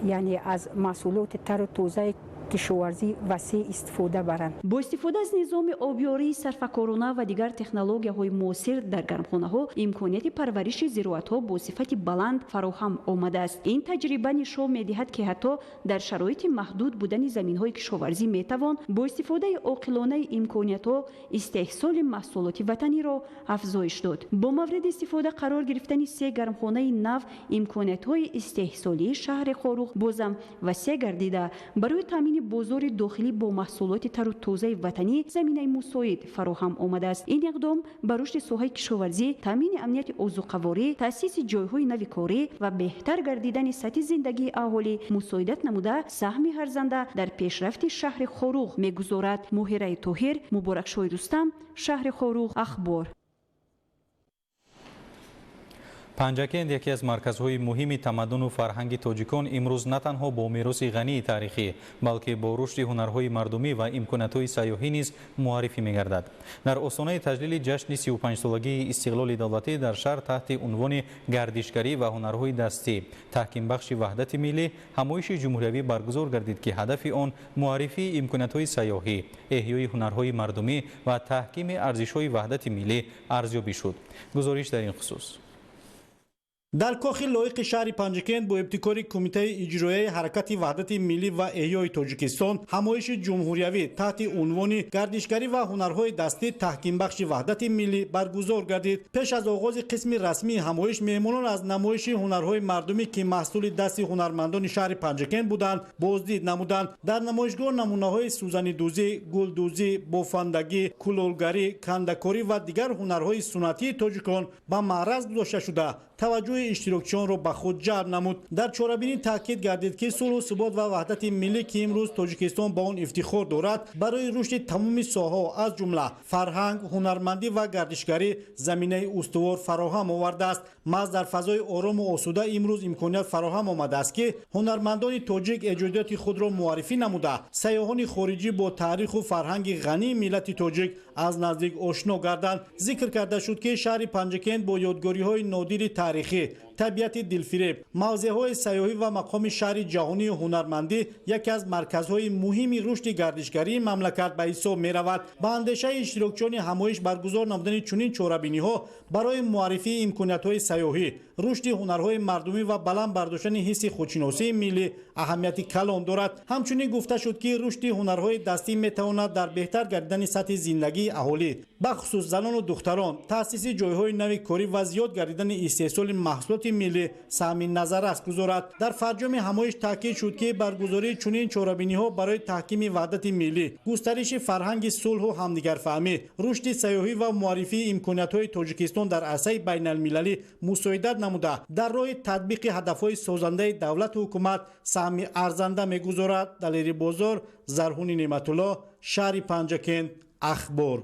یعنی از محصولات تر و تازه کشاورزی وسیع استفاده برند. با استفاده از نظام آبیاری صرفه‌کارانه و دیگر تکنولوژی‌های معاصر در گرمخانه‌ها امکانیت پرورش زراعت‌ها با صفت بلند فراهم آمده است. این تجربه نشان می‌دهد که حتی در شرایط محدود بودن زمین‌های کشاورزی می‌توان با استفاده عاقلانه امکانیت‌ها استحصال محصولات وطنی را افزایش داد. با مورد استفاده قرار گرفتن 3 گرمخانه نو امکانیت‌های استحصالی شهر خوروغ بازم وسیع گردیده برای تامین بازار داخلی با محصولات تر و تازه وطنی زمینه مساعد فراهم آمده است. این اقدام بر رشد ساحه کشاورزی، تامین امنیت اوزوقواری، تأسیس جایهای نو کاری و بهتر گردیدن سطح زندگی اهالی مساعدت نموده سهم ارزنده در پیشرفت شهر خوروغ می‌گذارد. مهره طاهر، مبارکشاه رستم، شهر خوروغ، اخبار. پنجکند یکی از مرکزهای مهم تمدن و فرهنگ تاجیکان امروز نه تنها با میراث غنی تاریخی بلکه با رشد هنرهای مردمی و امکانات‌های سیاحی نیز معرفی می‌گردد. در آستانه تجلیل جشن 35 سالگی استقلال دولتی در شهر تحت عنوان گردشگری و هنرهای دستی تحکیم بخش وحدت ملی همایش جمهوری برگزار گردید که هدف آن معرفی امکانات‌های سیاحی، احیای هنرهای مردمی و تحکیم ارزش‌های وحدت ملی ارزیابی شد. گزارش در این خصوص. در کاخ لایق شهر پنجکند با ابتکار کمیته اجرایی حرکت وحدت ملی و احیای تاجیکستان همایش جمهوری تحت عنوان گردشگری و هنرهای دستی تحکیم بخش وحدت ملی برگزار گردید. پیش از آغاز قسم رسمی همایش مهمانان از نمایش هنرهای مردمی که محصول دست هنرمندان شهر پنجکند بودند بازدید نمودند. در نمایشگاه نمونه‌های سوزنی‌دوزی، گلدوزی، بافندگی، کلولگری، کندکاری و دیگر هنرهای سنتی تاجیکان به معرض گذاشته شده توجه توجه اشتراکچیان را به خود جلب نمود. در چاره‌بینی تاکید گردید که صلح و ثبات و وحدت ملی که امروز تاجیکستان با آن افتخار دارد برای رشد تمام ساحه‌ها از جمله فرهنگ، هنرمندی و گردشگری زمینه استوار فراهم آورده است. محض در فضای آرام و آسوده امروز امکانیت فراهم آمده است که هنرمندان تاجیک ایجادات خود را معرفی نموده سیاحان خارجی با تاریخ و فرهنگ غنی ملت تاجیک از نزدیک آشنا گردند. ذکر کرده شد که شهر پنجکند با یادگاری‌های نادر تاریخی، طبیعت دلفریب، موضع‌های سیاحی و مقام شهر جهانی هنرمندی یکی از مرکزهای مهم رشد گردشگری مملکت به حساب می‌رود. با اندیشه اشتراکچیان همایش برگزار نمودن چنین چاره‌بینی‌ها برای معرفی امکانیت‌های سیاحی، رشد هنرهای مردمی و بلند برداشتن حس خودشناسی ملی اهمیت کلان دارد. همچنین گفته شد که رشد هنرهای دستی می‌تواند در بهتر گردیدن سطح زندگی اهالی به خصوص زنان و دختران، تأسیس جایهای نوی کاری و زیاد گردیدن استحصال محصولات ملی سهم نظر است گذارد. در فرجام همایش تاکید شد که برگزاری چنین چاره‌بینی‌ها برای تحکیم وحدت ملی، گسترش فرهنگ صلح و همدیگرفهمی، رشد سیاحی و معرفی امکانیت‌های تاجیکستان در عرصه بین‌المللی مساعدت نموده در راه تطبیق هدف‌های سازنده دولت و حکومت سهم ارزنده می‌گذارد. دلیری بازار، زرهون نعمت‌الله، شهر پنجکند، اخبار.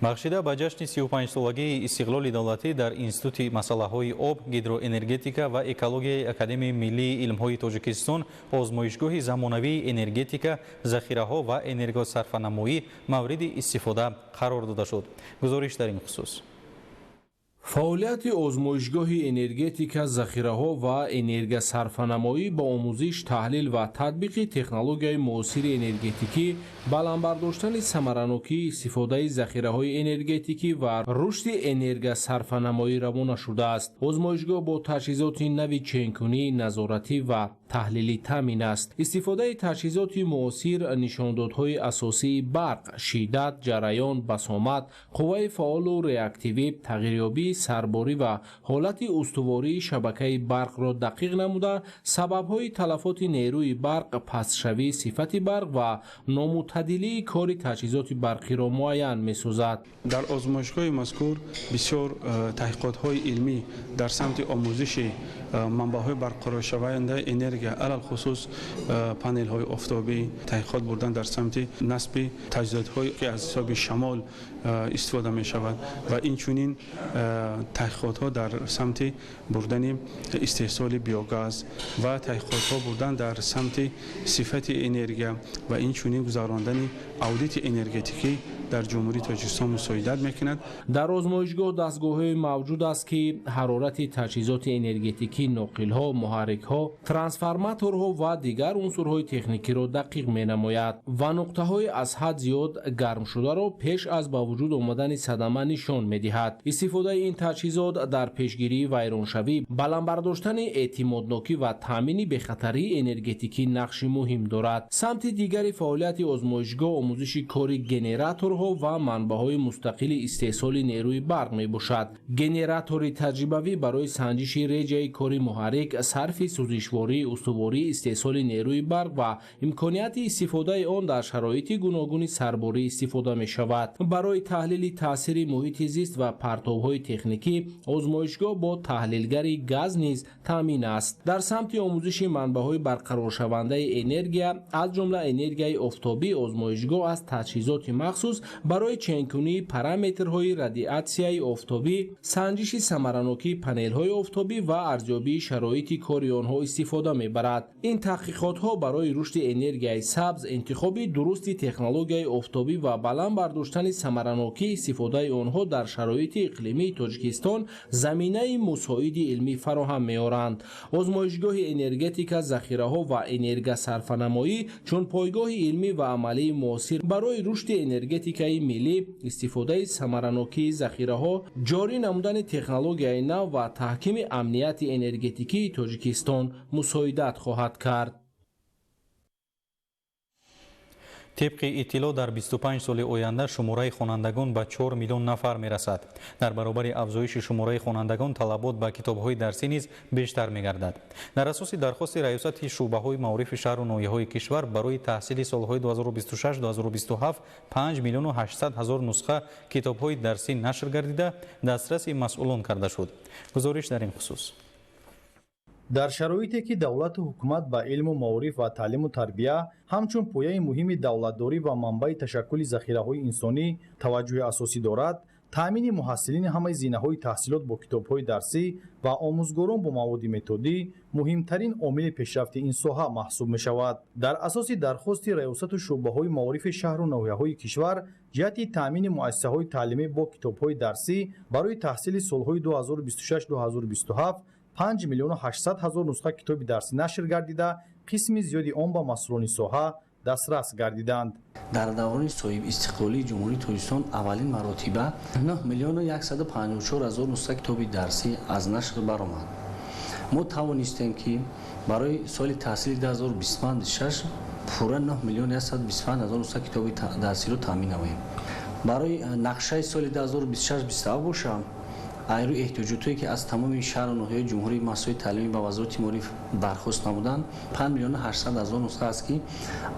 бахшида ба ҷашни 35-солагии истиқлоли давлатӣ дар Институти масъалаҳои об, гидроэнергетика ва экологияи Академияи миллии илмҳои Тоҷикистон озмоишгоҳи замонавии энергетика, захираҳо ва энергосарфанамоӣ мавриди истифода қарор дода шуд. гузориш дар ин хусус. фаъолияти озмоишгоҳи энергетика, захираҳо ва энергосарфанамоӣ ба омӯзиш, таҳлил ва татбиқи технологияи муосири энергетикӣ, баландбардоштани самаранокии истифодаи захираҳои энергетикӣ ва рушди энергосарфанамоӣ равона шудааст. озмоишгоҳ бо таҷҳизоти нави ченкунӣ, назоратӣ ва таҳлилӣ таъмин аст. истифодаи таҷҳизоти муосир нишондодҳои асосии барқ, шиддат, ҷараён, басомат, қувваи фаъолу реактивӣ, тағйирёбии сарборӣ ва ҳолати устувории шабакаи барқро дақиқ намуда, сабабҳои талафоти нерӯи барқ, пастшавии сифати барқ ва номутадилии кори таҷҳизоти барқиро муайян месозад. дар озмоишгоҳи мазкур бисёр таҳқиқотҳои илмӣ дар самти омӯзиши манбаъҳои барқароршавандаи энергия, алал хусус панелҳои офтобӣ таҳқиқот бурдан дар самти насби таҷҳизотҳое ки аз ҳисоби шамол истифода мешавад ва инчунин таҳқиқотҳо дар самти бурдани истеҳсоли биогаз ва таҳқиқотҳо бурдан дар самти сифати энергия ва инчунин гузарондани аудити энергетикӣ дар ҷумҳурии Тоҷикистон мусоидат мекунад. дар озмоишгоҳ дастгоҳҳое мавҷуд аст ки ҳарорати таҷҳизоти энергетикӣ, ноқилҳо, муҳаррикҳо, трансформаторҳо ва дигар унсурҳои техникиро дақиқ менамояд ва нуқтаҳои аз ҳад зиёд гармшударо пеш аз ба вуҷуд омадани садама нишон медиҳад. истифодаи ин таҷҳизот дар пешгирии вайроншавӣ, баландбардоштани эътимоднокӣ ва таъмини бехатарии энергетикӣ нақши муҳим дорад. самти дигари фаъолияти озмоишгоҳ омӯзиши кори генераторҳо ва манбаъҳои мустақили истеҳсоли нерӯи барқ мебошад. генератори таҷрибавӣ барои санҷиши реҷаи кори муҳаррик, сарфи сӯзишворӣ, устувории истеҳсоли нерӯи барқ ва имконияти истифодаи он дар шароити гуногуни сарборӣ истифода мешавад. барои таҳлили таъсири муҳити зист ва партовҳои техникӣ, озмоишгоҳ бо таҳлилгари газ низ таъмин аст. дар самти омӯзиши манбаъҳои барқароршавандаи энергия, аз ҷумла энергияи офтобӣ, озмоишгоҳ аз таҷҳизоти махсус барои ченкунии параметрҳои радиатсияи офтобӣ, санҷиши самаранокии панелҳои офтобӣ ва арзёбии шароити кори онҳо истифода мебарад. ин таҳқиқотҳо барои рушди энергияи сабз, интихоби дурусти технологияи офтобӣ ва баланд бардоштани самаранокии истифодаи онҳо дар шароити иқлимии Тоҷикистон заминаи мусоиди илмӣ фароҳам меоранд. озмоишгоҳи энергетика, захираҳо ва энергосарфанамоӣ чун пойгоҳи илмӣ ва амалии муосир барои рушди энергетикаи миллӣ, истифодаи самаранокии захираҳо, ҷорӣ намудани технологияи нав ва таҳкими амнияти энергетикии Тоҷикистон мусоидат хоҳад кард. طبق اطلاع در 25 سال آینده شماره خوانندگان به 4 میلیون نفر میرسد. در برابر افزایش شماره خوانندگان طلبات به کتاب‌های درسی نیز بیشتر می‌گردد. در اساس درخواست ریاست شعبه‌های معارف شهر و ناحیه‌های کشور برای تحصیل سال‌های 2026-2027 5 میلیون و 800 هزار نسخه کتاب‌های درسی نشر گردیده دسترس مسئولان کرده شد. گزارش در این خصوص. در شرایطی که دولت و حکومت به علم و معارف و تعلیم و تربیه همچون پایه مهم دولتداری و منبع تشکل ذخیره‌های انسانی توجه اساسی دارد، تامین محصلین همه زینه‌های تحصیلات با کتاب‌های درسی و آموزگاران با مواد متدی مهمترین عامل پیشرفت این ساحه محسوب می‌شود. در اساس درخواست ریاست و شعبه‌های معارف شهر و ناحیه‌های کشور جهت تامین مؤسسه‌های تعلیمی با کتاب‌های درسی برای تحصیل سال‌های 2026-2027 5 میلیون و 800 هزار نسخه کتاب درسی نشر گردیده قسم زیادی آن با مسئولان ساحه دسترس گردیدند. در دوران صاحب استقلالی جمهوری تاجیکستان اولین مراتبه 9 میلیون و 154 هزار نسخه کتاب درسی از نشر برآمد. ما توانستیم که برای سال تحصیل 2025 پورا 9 میلیون و 125 هزار نسخه کتاب درسی را تامین نماییم. برای نقشه سال 2026-27 باشم ایرو احتیاجاتی که از تمام شهر و ناحیه جمهوری مسائل تعلیمی به وزارت معارف درخواست نمودند 5 میلیون و 800 هزار نسخه است که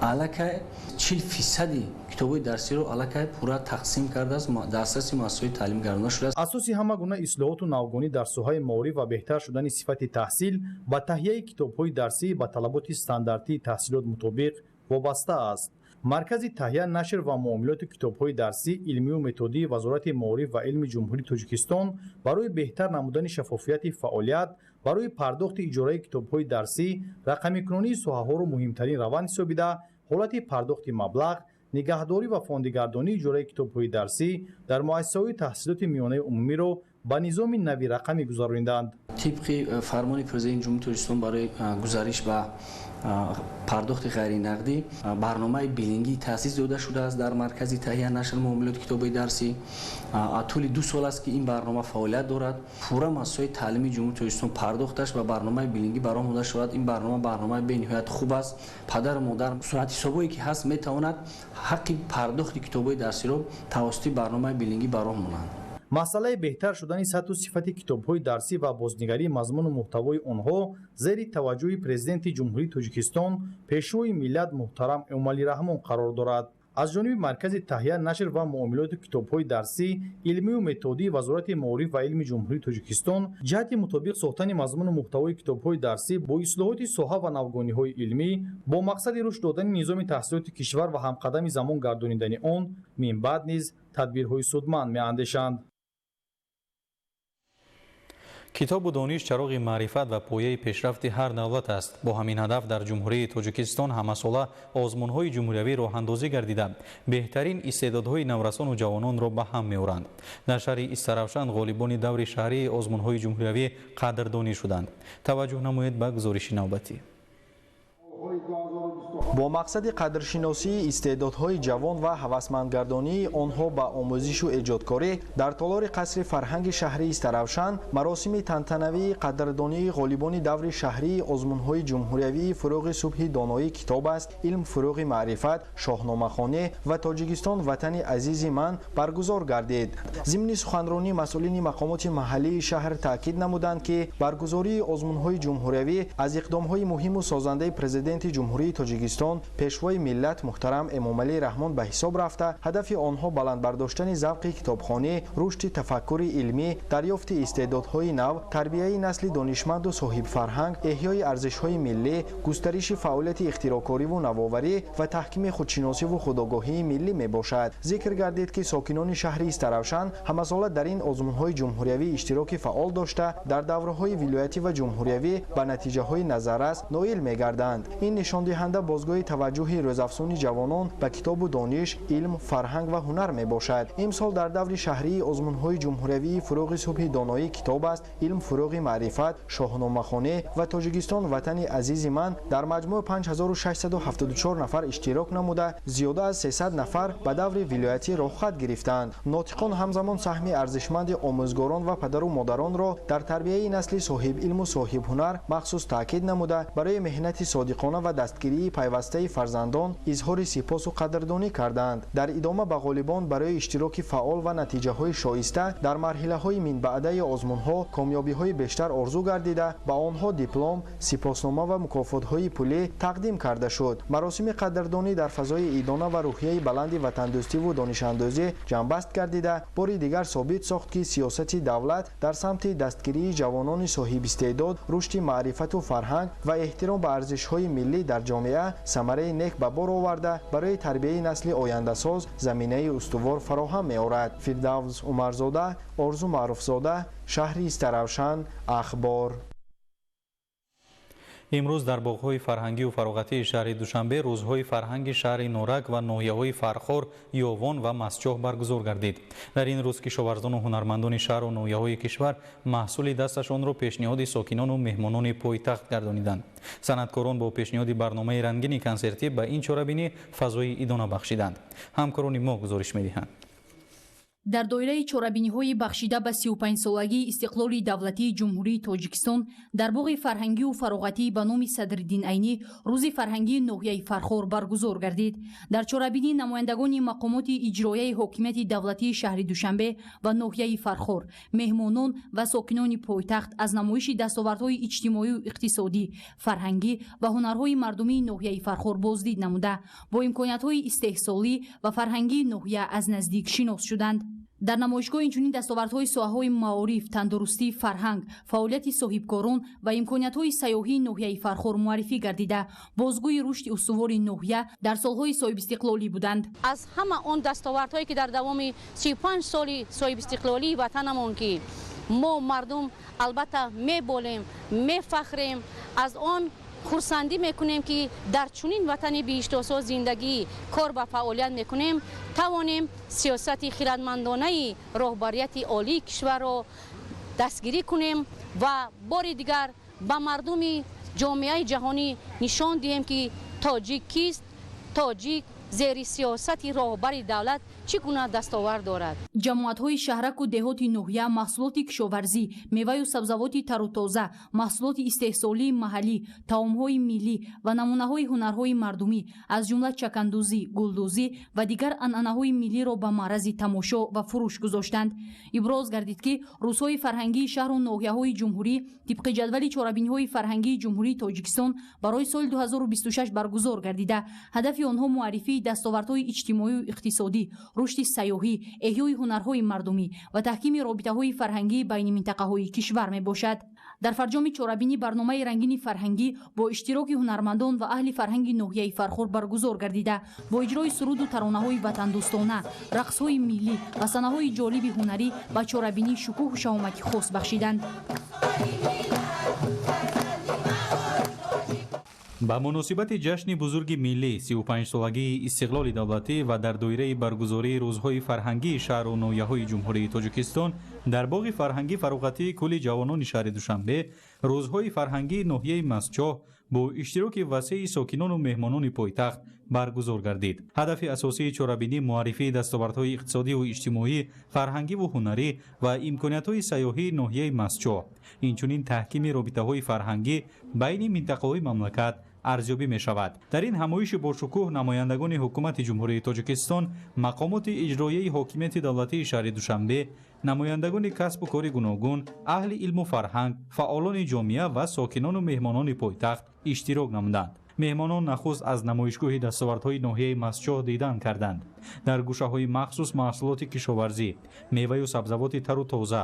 الکه 40% کتاب‌های درسی رو الکه پورا تقسیم کرده است دسترس مسائل تعلیم گردانده شده است. اساسی همه گونه اصلاحات و نوگانی در ساحه معارف و بهتر شدن صفت تحصیل با تهیه کتاب‌های درسی با طلبات استانداردی تحصیلات مطابق وابسته است. مرکز تهیه نشر و معاملات کتاب‌های درسی علمی و متدی وزارت معارف و علم جمهوری تاجیکستان برای بهتر نمودن شفافیت فعالیت برای پرداخت اجاره کتاب‌های درسی رقمی‌کنی ساحه‌ها را مهمترین روند حسابیده حالت پرداخت مبلغ نگهداری و فاندگردانی اجاره کتاب‌های درسی در مؤسسه‌های تحصیلات میانه عمومی را با نظام نوی رقمی گذراندند. طبق فرمان پرزیدنت جمهوری تاجیکستان برای گزارش به پرداخت غیر نقدی برنامه بیلینگی تأسیس داده شده است در مرکز تهیه نشر معاملات کتاب‌های درسی. طول 2 سال است که این برنامه فعالیت دارد. پورا مسائل تعلیمی جمهوری تاجیکستان پرداختش و برنامه بیلینگی برآمده شود. این برنامه به نهایت خوب است. پدر و مادر صورت حسابی که هست میتواند حق پرداخت کتاب‌های درسی را توسط برنامه بیلینگی برآورند. مسئله بهتر شدن سطح و صفت کتاب‌های درسی و بازنگری مضمون و محتوای آنها زیر توجه پرزیدنت جمهوری تاجیکستان پیشروی ملت محترم امامعلی رحمان قرار دارد. از جانب مرکز تهیه نشر و معاملات کتاب‌های درسی علمی و متدی وزارت معارف و علم جمهوری تاجیکستان جهت مطابق ساختن مضمون و محتوای کتاب‌های درسی با اصلاحات ساحه و نوگانی‌های علمی با مقصد رشد دادن نظام تحصیلات کشور و همقدم زمان گردانیدن آن من بعد نیز تدبیرهای سودمند می‌اندیشند. کتاب و دانش چراغ معرفت و پایه پیشرفت هر دولت است. با همین هدف در جمهوری تاجیکستان همساله آزمون‌های جمهوری راه اندازی گردیده بهترین استعدادهای نورسان و جوانان را به هم می‌آورند. در شهر استرافشان غالبان دور شهری آزمون‌های جمهوری قدردانی شدند. توجه نمایید به گزارش نوبتی. با مقصد قدرشناسی استعدادهای جوان و هوسمندگردانی آنها به آموزش و ایجادکاری در تالار قصر فرهنگ شهری استرافشان مراسم تنتنوی قدردانی غالبان دور شهری آزمون‌های جمهوری فروغ صبح دانایی کتاب است علم فروغ معرفت شاهنامه‌خوانی و تاجیکستان وطن عزیز من برگزار گردید. ضمن سخنرانی مسئولین مقامات محلی شهر تاکید نمودند که برگزاری آزمون‌های جمهوری از اقدام‌های مهم و سازنده پرزیدنت جمهوری تاجیکستان پیشوای ملت محترم امامعلی رحمان به حساب رفته هدف آنها بلند برداشتن ذوق کتابخوانی رشد تفکر علمی دریافت استعدادهای نو تربیت نسل دانشمند و صاحب فرهنگ احیای ارزش‌های ملی گسترش فعالیت اختراعکاری و نوآوری و تحکیم خودشناسی و خودآگاهی ملی میباشد. ذکر گردید که ساکنان شهر استرافشان همساله در این آزمون‌های جمهوری اشتراک فعال داشته در دوره‌های ولایتی و جمهوری به نتیجه‌های نظررس نائل می‌گردند. این نشان دهنده بازگاه توجه روزافزون جوانان به کتاب و دانش، علم، فرهنگ و هنر می باشد. امسال در دور شهری آزمون‌های جمهوری فروغ صبح دانایی کتاب است، علم فروغ معرفت، شاهنامه‌خوانی و تاجیکستان وطن عزیز من در مجموع 5674 نفر اشتراک نموده، زیاده از 300 نفر به دور ولایتی راه خط گرفتند. ناطقان همزمان سهم ارزشمند آموزگاران و پدر و مادران را در تربیت نسل صاحب علم و صاحب هنر مخصوص تاکید نموده برای مهنت صادقانه و دستگیری پیوسته دسته فرزندان اظهار سپاس و قدردانی کردند. در ادامه به غالبان برای اشتراک فعال و نتیجه های شایسته در مرحله های من بعده آزمون ها کامیابی های بیشتر آرزو گردیده به آنها دیپلم، سپاسنامه و مکافات های پولی تقدیم کرده شد. مراسم قدردانی در فضای ایدانه و روحیه بلند وطن دوستی و دانش اندازی جنبست گردیده باری دیگر ثابت ساخت که سیاست دولت در سمت دستگیری جوانان صاحب استعداد، رشد معرفت و فرهنگ و احترام به ارزش‌های ملی در جامعه ثمره نیک به بار آورده برای تربیت نسل آینده ساز زمینه استوار فراهم می‌آورد. فردوس عمرزاده، آرزو معروفزاده، شهری استروشن، اخبار. امروز در باغ‌های فرهنگی و فراغتی شهر دوشنبه روزهای فرهنگ شهر نورک و ناحیه‌های فرخور، یوون و مسچوح برگزار گردید. در این روز کشاورزان و هنرمندان شهر و ناحیه‌های کشور محصول دستشان را پیشنهاد ساکنان و مهمانان پایتخت گردانیدند. صنعتکاران با پیشنهاد برنامه رنگین کنسرتی به این چاره‌بینی فضای ادامه بخشیدند. همکاران ما گزارش می‌دهند. در доираи чорабиниҳои бахшида ба 35-солагии истиқлоли давлатии ҷумҳурии тоҷикистон дар боғи фарҳангиву фароғатӣ ба номи Садриддин Айнӣ рӯзи фарҳангии ноҳияи Фархор баргузор гардид. дар чорабинӣ намояндагони мақомоти иҷроияи ҳокимияти давлатии шаҳри Душанбе ва ноҳияи Фархор, меҳмонон ва сокинони пойтахт аз намоиши дастовардҳои иҷтимоию иқтисодӣ, фарҳангӣ ва ҳунарҳои мардумии ноҳияи Фархор боздид намуда, бо имкониятҳои истеҳсолӣ ва фарҳангии ноҳия аз наздик шинос шуданд. дар намоишгоҳ инчунин дастовардҳои соҳаҳои маориф, тандурустӣ, фарҳанг, фаъолияти соҳибкорон ва имкониятҳои сайёҳии ноҳияи Фархор муаррифӣ гардида, бозгӯи рушди устувори ноҳия дар солҳои соҳибистиқлолӣ буданд. аз ҳама он дастовардҳое ки дар давоми 35 соли соҳибистиқлолии ватанамон ки мо мардум албатта меболем, мефахрем, аз он хурсандӣ мекунем ки дар чунин ватани бииштосо зиндагӣ кор ба фаъолият мекунем, тавонем сиёсати хиратмандонаи роҳбарияти олии кишварро дастгирӣ кунем ва бори дигар ба мардуми ҷомеаи ҷаҳонӣ нишон диҳем ки тоҷик кист, тоҷик зери сиёсати роҳбари давлат чӣ гуна дастовард дорад. ҷамоатҳои шаҳраку деҳоти ноҳия маҳсулоти кишоварзӣ, меваю сабзавоти тарутоза, маҳсулоти истеҳсолии маҳаллӣ, таомҳои миллӣ ва намунаҳои ҳунарҳои мардумӣ аз ҷумла чакандӯзӣ, гулдӯзӣ ва дигар анъанаҳои миллиро ба маърази тамошо ва фурӯш гузоштанд. иброз гардид ки рӯзҳои фарҳангии шаҳру ноҳияҳои ҷумҳурӣ тибқи ҷадвали чорабиниҳои фарҳангии ҷумҳурии Тоҷикистон барои соли 2026 баргузор гардида, ҳадафи онҳо муаррифии дастовардҳои иҷтимоию иқтисодӣ, рушди сайёҳӣ, эҳёи ҳунарҳои мардумӣ ва таҳкими робитаҳои фарҳангӣ байни минтақаҳои кишвар мебошад. дар фарҷоми чорабинӣ барномаи рангини фарҳангӣ бо иштироки ҳунармандон ва аҳли фарҳанги ноҳияи Фархор баргузор гардида, бо иҷрои суруду таронаҳои ватандӯстона, рақсҳои миллӣ ва санаҳои ҷолиби ҳунарӣ ба чорабинӣ шукӯҳу шаҳомати хос бахшиданд. ба муносибати ҷашни бузурги миллӣ 35-солагии истиқлоли давлатӣ ва дар доираи баргузории рӯзҳои фарҳангии шаҳру ноҳияҳои ҷумҳурии Тоҷикистон дар боғи фарҳангӣ фароғатии кӯли ҷавонони шаҳри Душанбе рӯзҳои фарҳангии ноҳияи Масчоҳ бо иштироки васеъи сокинону меҳмонони пойтахт баргузор гардид. ҳадафи асосии чорабинӣ муаррифии дастовардҳои иқтисодиву иҷтимоӣ, фарҳангиву ҳунарӣ ва имкониятҳои сайёҳии ноҳияи Масчоҳ, инчунин таҳкими робитаҳои фарҳангӣ байни минтақаҳои мамлакат арзёбӣ мешавад. дар ин ҳамоиши бошукӯҳ намояндагони ҳукумати ҷумҳурии Тоҷикистон, мақомоти иҷроияи ҳокимияти давлатии шаҳри Душанбе, намояндагони касбу кори гуногун, аҳли илму фарҳанг, фаъолони ҷомеа ва сокинону меҳмонони пойтахт иштирок намуданд. меҳмонон нахуст аз намоишгоҳи дастовардҳои ноҳияи Масчоҳ дидан карданд. дар гӯшаҳои махсус маҳсулоти кишоварзӣ, меваю сабзавоти тару тоза,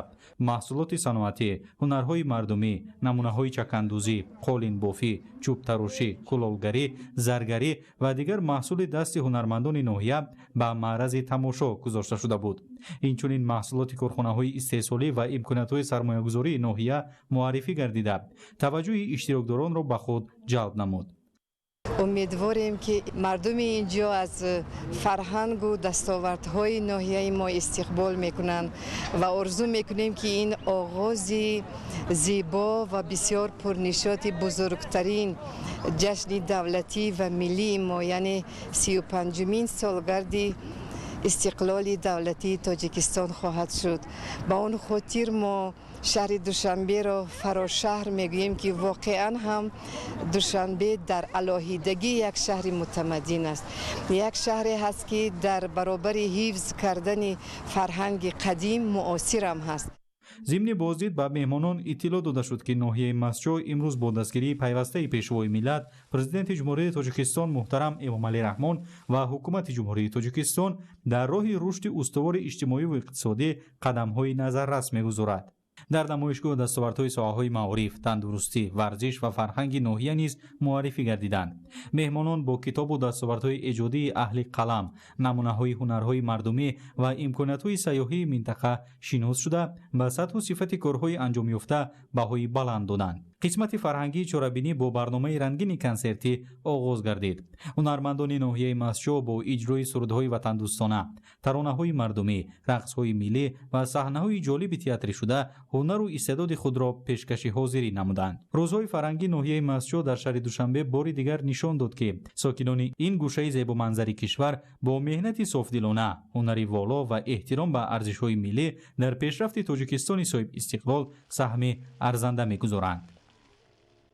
маҳсулоти саноатӣ, ҳунарҳои мардумӣ, намунаҳои чакандӯзӣ, қолинбофӣ, чӯбтарошӣ, кулолгарӣ, заргарӣ ва дигар маҳсули дасти ҳунармандони ноҳия ба маърази тамошо гузошта шуда буд. инчунин маҳсулоти корхонаҳои истеҳсолӣ ва имкониятҳои сармоягузории ноҳия муаррифӣ гардида, таваҷҷӯҳи иштирокдоронро ба худ ҷалб намуд. امیدواریم که مردم اینجا از فرهنگ و دستاوردهای ناحیه ما استقبال میکنند و آرزو میکنیم که این آغاز زیبا و بسیار پرنشاط بزرگترین جشن دولتی و ملی ما یعنی 35مین سالگرد استقلال دولتی تاجیکستان خواهد شد. با اون خاطر ما شهر دوشنبه را فراشهر میگوییم که واقعا هم دوشنبه در علاهیدگی یک شهر متمدن است. یک شهر هست که در برابر حفظ کردن فرهنگ قدیم معاصر هم هست. ضمن بازدید به مهمانان اطلاع داده شد که ناحیه مسجد امروز با دستگیری پیوسته پیشوای ملت پرزیدنت جمهوری تاجیکستان محترم امامعلی رحمان و حکومت جمهوری تاجیکستان در راه رشد استوار اجتماعی و اقتصادی قدم‌های نظررس می‌گذارد. در نمایشگاه دستاوردهای ساحه‌های معارف، تندرستی، ورزش و فرهنگ ناحیه نیز معرفی گردیدند. مهمانان با کتاب و دستاوردهای ایجادی اهل قلم، نمونه‌های هنرهای مردمی و امکانات‌های سیاحی منطقه شناس شده، به سطح و صفت کارهای انجام یافته بهای بلند دادند. قسمت فرهنگی چورابینی با برنامه رنگین کنسرتی آغاز گردید. هنرمندان ناحیه مسجد با اجرای سرودهای وطندوستانه، ترانه‌های مردمی، رقص‌های ملی و صحنه‌های جالب تئاتری شده هنر و استعداد خود را پیشکش حاضری نمودند. روزهای فرهنگی ناحیه مسجد در شهر دوشنبه بار دیگر نشان داد که ساکنان این گوشه زیبا منظری کشور با مهنت صافدلانه، هنری والا و احترام به ارزش‌های ملی در پیشرفت تاجیکستان صاحب استقلال سهم ارزنده می‌گذارند.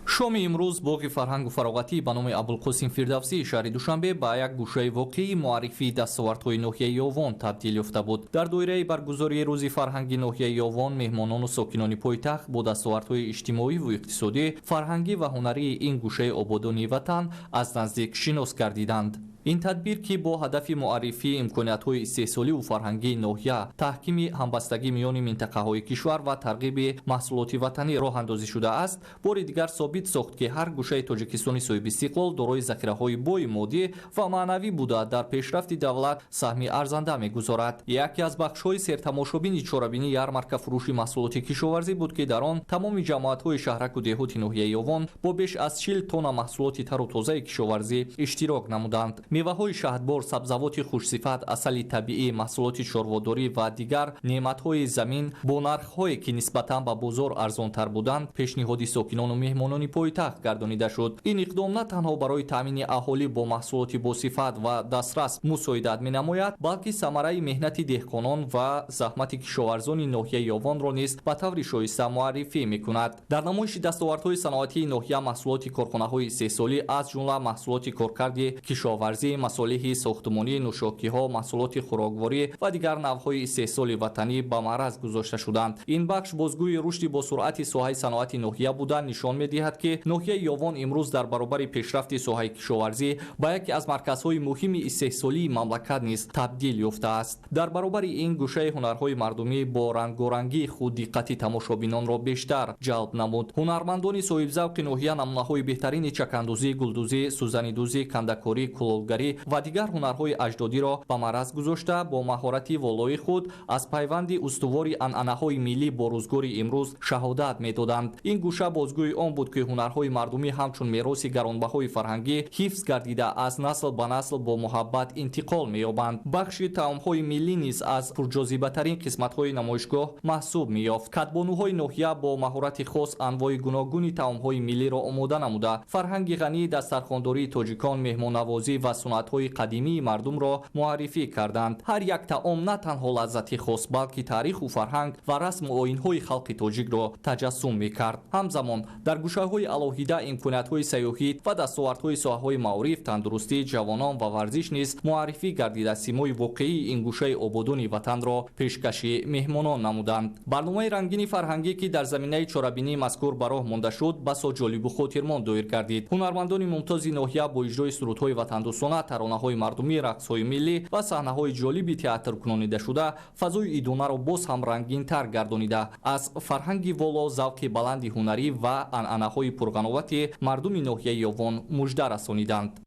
شام امروز باغ فرهنگ و فراغتی به نام ابوالقاسم فردوسی شهر دوشنبه به یک گوشه واقعی معرفی دستاوردهای ناحیه یاوان تبدیل یافته بود. در دایره برگزاری روز فرهنگی ناحیه یاوان مهمانان و ساکنان پایتخت با دستاوردهای اجتماعی و اقتصادی، فرهنگی و هنری این گوشه آبادانی وطن از نزدیک شناس گردیدند. این تدبیر که با هدف معرفی امکانات‌های استحصالی و فرهنگی ناحیه، تحکیم همبستگی میان منطقه‌های کشور و ترغیب محصولات وطنی راه اندازی شده است، بار دیگر ثابت ساخت که هر گوشه تاجیکستان صاحب استقلال دارای ذخیره‌های بوی مادی و معنوی بوده در پیشرفت دولت سهم ارزنده می‌گذارد. یکی از بخش‌های سرتماشابین چورابینی یارمارک فروش محصولات کشاورزی بود که در آن تمام جماعت‌های شهرک و دهات ناحیه یاوان با بیش از 40 تن محصولات تر و تازه کشاورزی اشتراک نمودند. میوه‌های شهدبار، سبزوات خوش‌صفت، عسل طبیعی، محصولات چاره‌داری و دیگر نعمت‌های زمین با نرخ‌هایی که نسبتاً به بازار ارزان‌تر بودند پیشنهاد ساکنان و مهمانان پایتخت گردانیده شد. این اقدام نه تنها برای تامین اهالی با محصولات باصفت و دسترس مساعدت می‌نماید، بلکه ثمره مهنت دهقانان و زحمت کشاورزان ناحیه یاوان را نیز به طور شایسته معرفی می‌کند. در نمایش دستاوردهای صنعتی ناحیه محصولات کارخانه‌های استحصالی از جمله محصولات کارکردی کشاورزی، مصالح ساختمانی، نوشاکی‌ها، محصولات خوراکواری و دیگر نوع‌های استحصال وطنی به معرض گذاشته شدند. این بخش بازگوی رشد با سرعت ساحه صنعتی ناحیه بودن نشان می‌دهد که ناحیه یاوان امروز در برابر پیشرفت ساحه کشاورزی به یکی از مرکزهای مهم استحصالی مملکت نیز تبدیل یافته است. در برابر این گوشه هنرهای مردمی با رنگارنگی خود دقت تماشابینان را بیشتر جلب نمود. هنرمندان صاحب ذوق ناحیه نمونه‌های بهترین چکاندوزی، گلدوزی، سوزنیدوزی، کندکاری، کلالگری و دیگر هنرهای اجدادی را به معرض گذاشته با مهارت والای خود از پیوند استواری عنعنه‌های ملی با روزگار امروز شهادت می‌دادند. این گوشه بازگوی آن بود که هنرهای مردمی همچون میراث گرانبهای فرهنگی حفظ گردیده از نسل به نسل با محبت انتقال می‌یابند. بخش طعم‌های ملی نیز از پرجاذبه‌ترین قسمت‌های نمایشگاه محسوب می‌یافت. کدبانوهای ناحیه با مهارت خاص انواع گوناگون طعم‌های ملی را آماده نموده، فرهنگ غنی دسترخوانداری تاجیکان، مهمان‌نوازی و سنت‌های قدیمی مردم را معرفی کردند. هر یک طعام نه تنها لذتی خاص بلکه تاریخ و فرهنگ و رسم و آیین‌های خلق تاجیک را تجسم می‌کرد. همزمان در گوشه‌های الهیده امکانات‌های سیاحی و دستاوردهای ساحه‌های معارف، تندرستی جوانان و ورزش نیز معرفی گردیده سیمای واقعی این گوشه آبادان وطن را پیشکش مهمانان نمودند. برنامه رنگین فرهنگی که در زمینه چورابینی مذکور به راه مانده شد بسا جالب و خاطرمان دایر گردید. هنرمندان ممتاز ناحیه با اجرای سرودهای وطندوستانه، ترانه‌های مردمی، رقص‌های ملی و صحنه‌های جالب تئاتر کنونیده شده فضای ایدانه را باز هم رنگین‌تر گردانیده از فرهنگ والا، ذوق بلند هنری و عنعنه‌های پرقناوت مردم ناحیه یاوان مژده رسانیدند.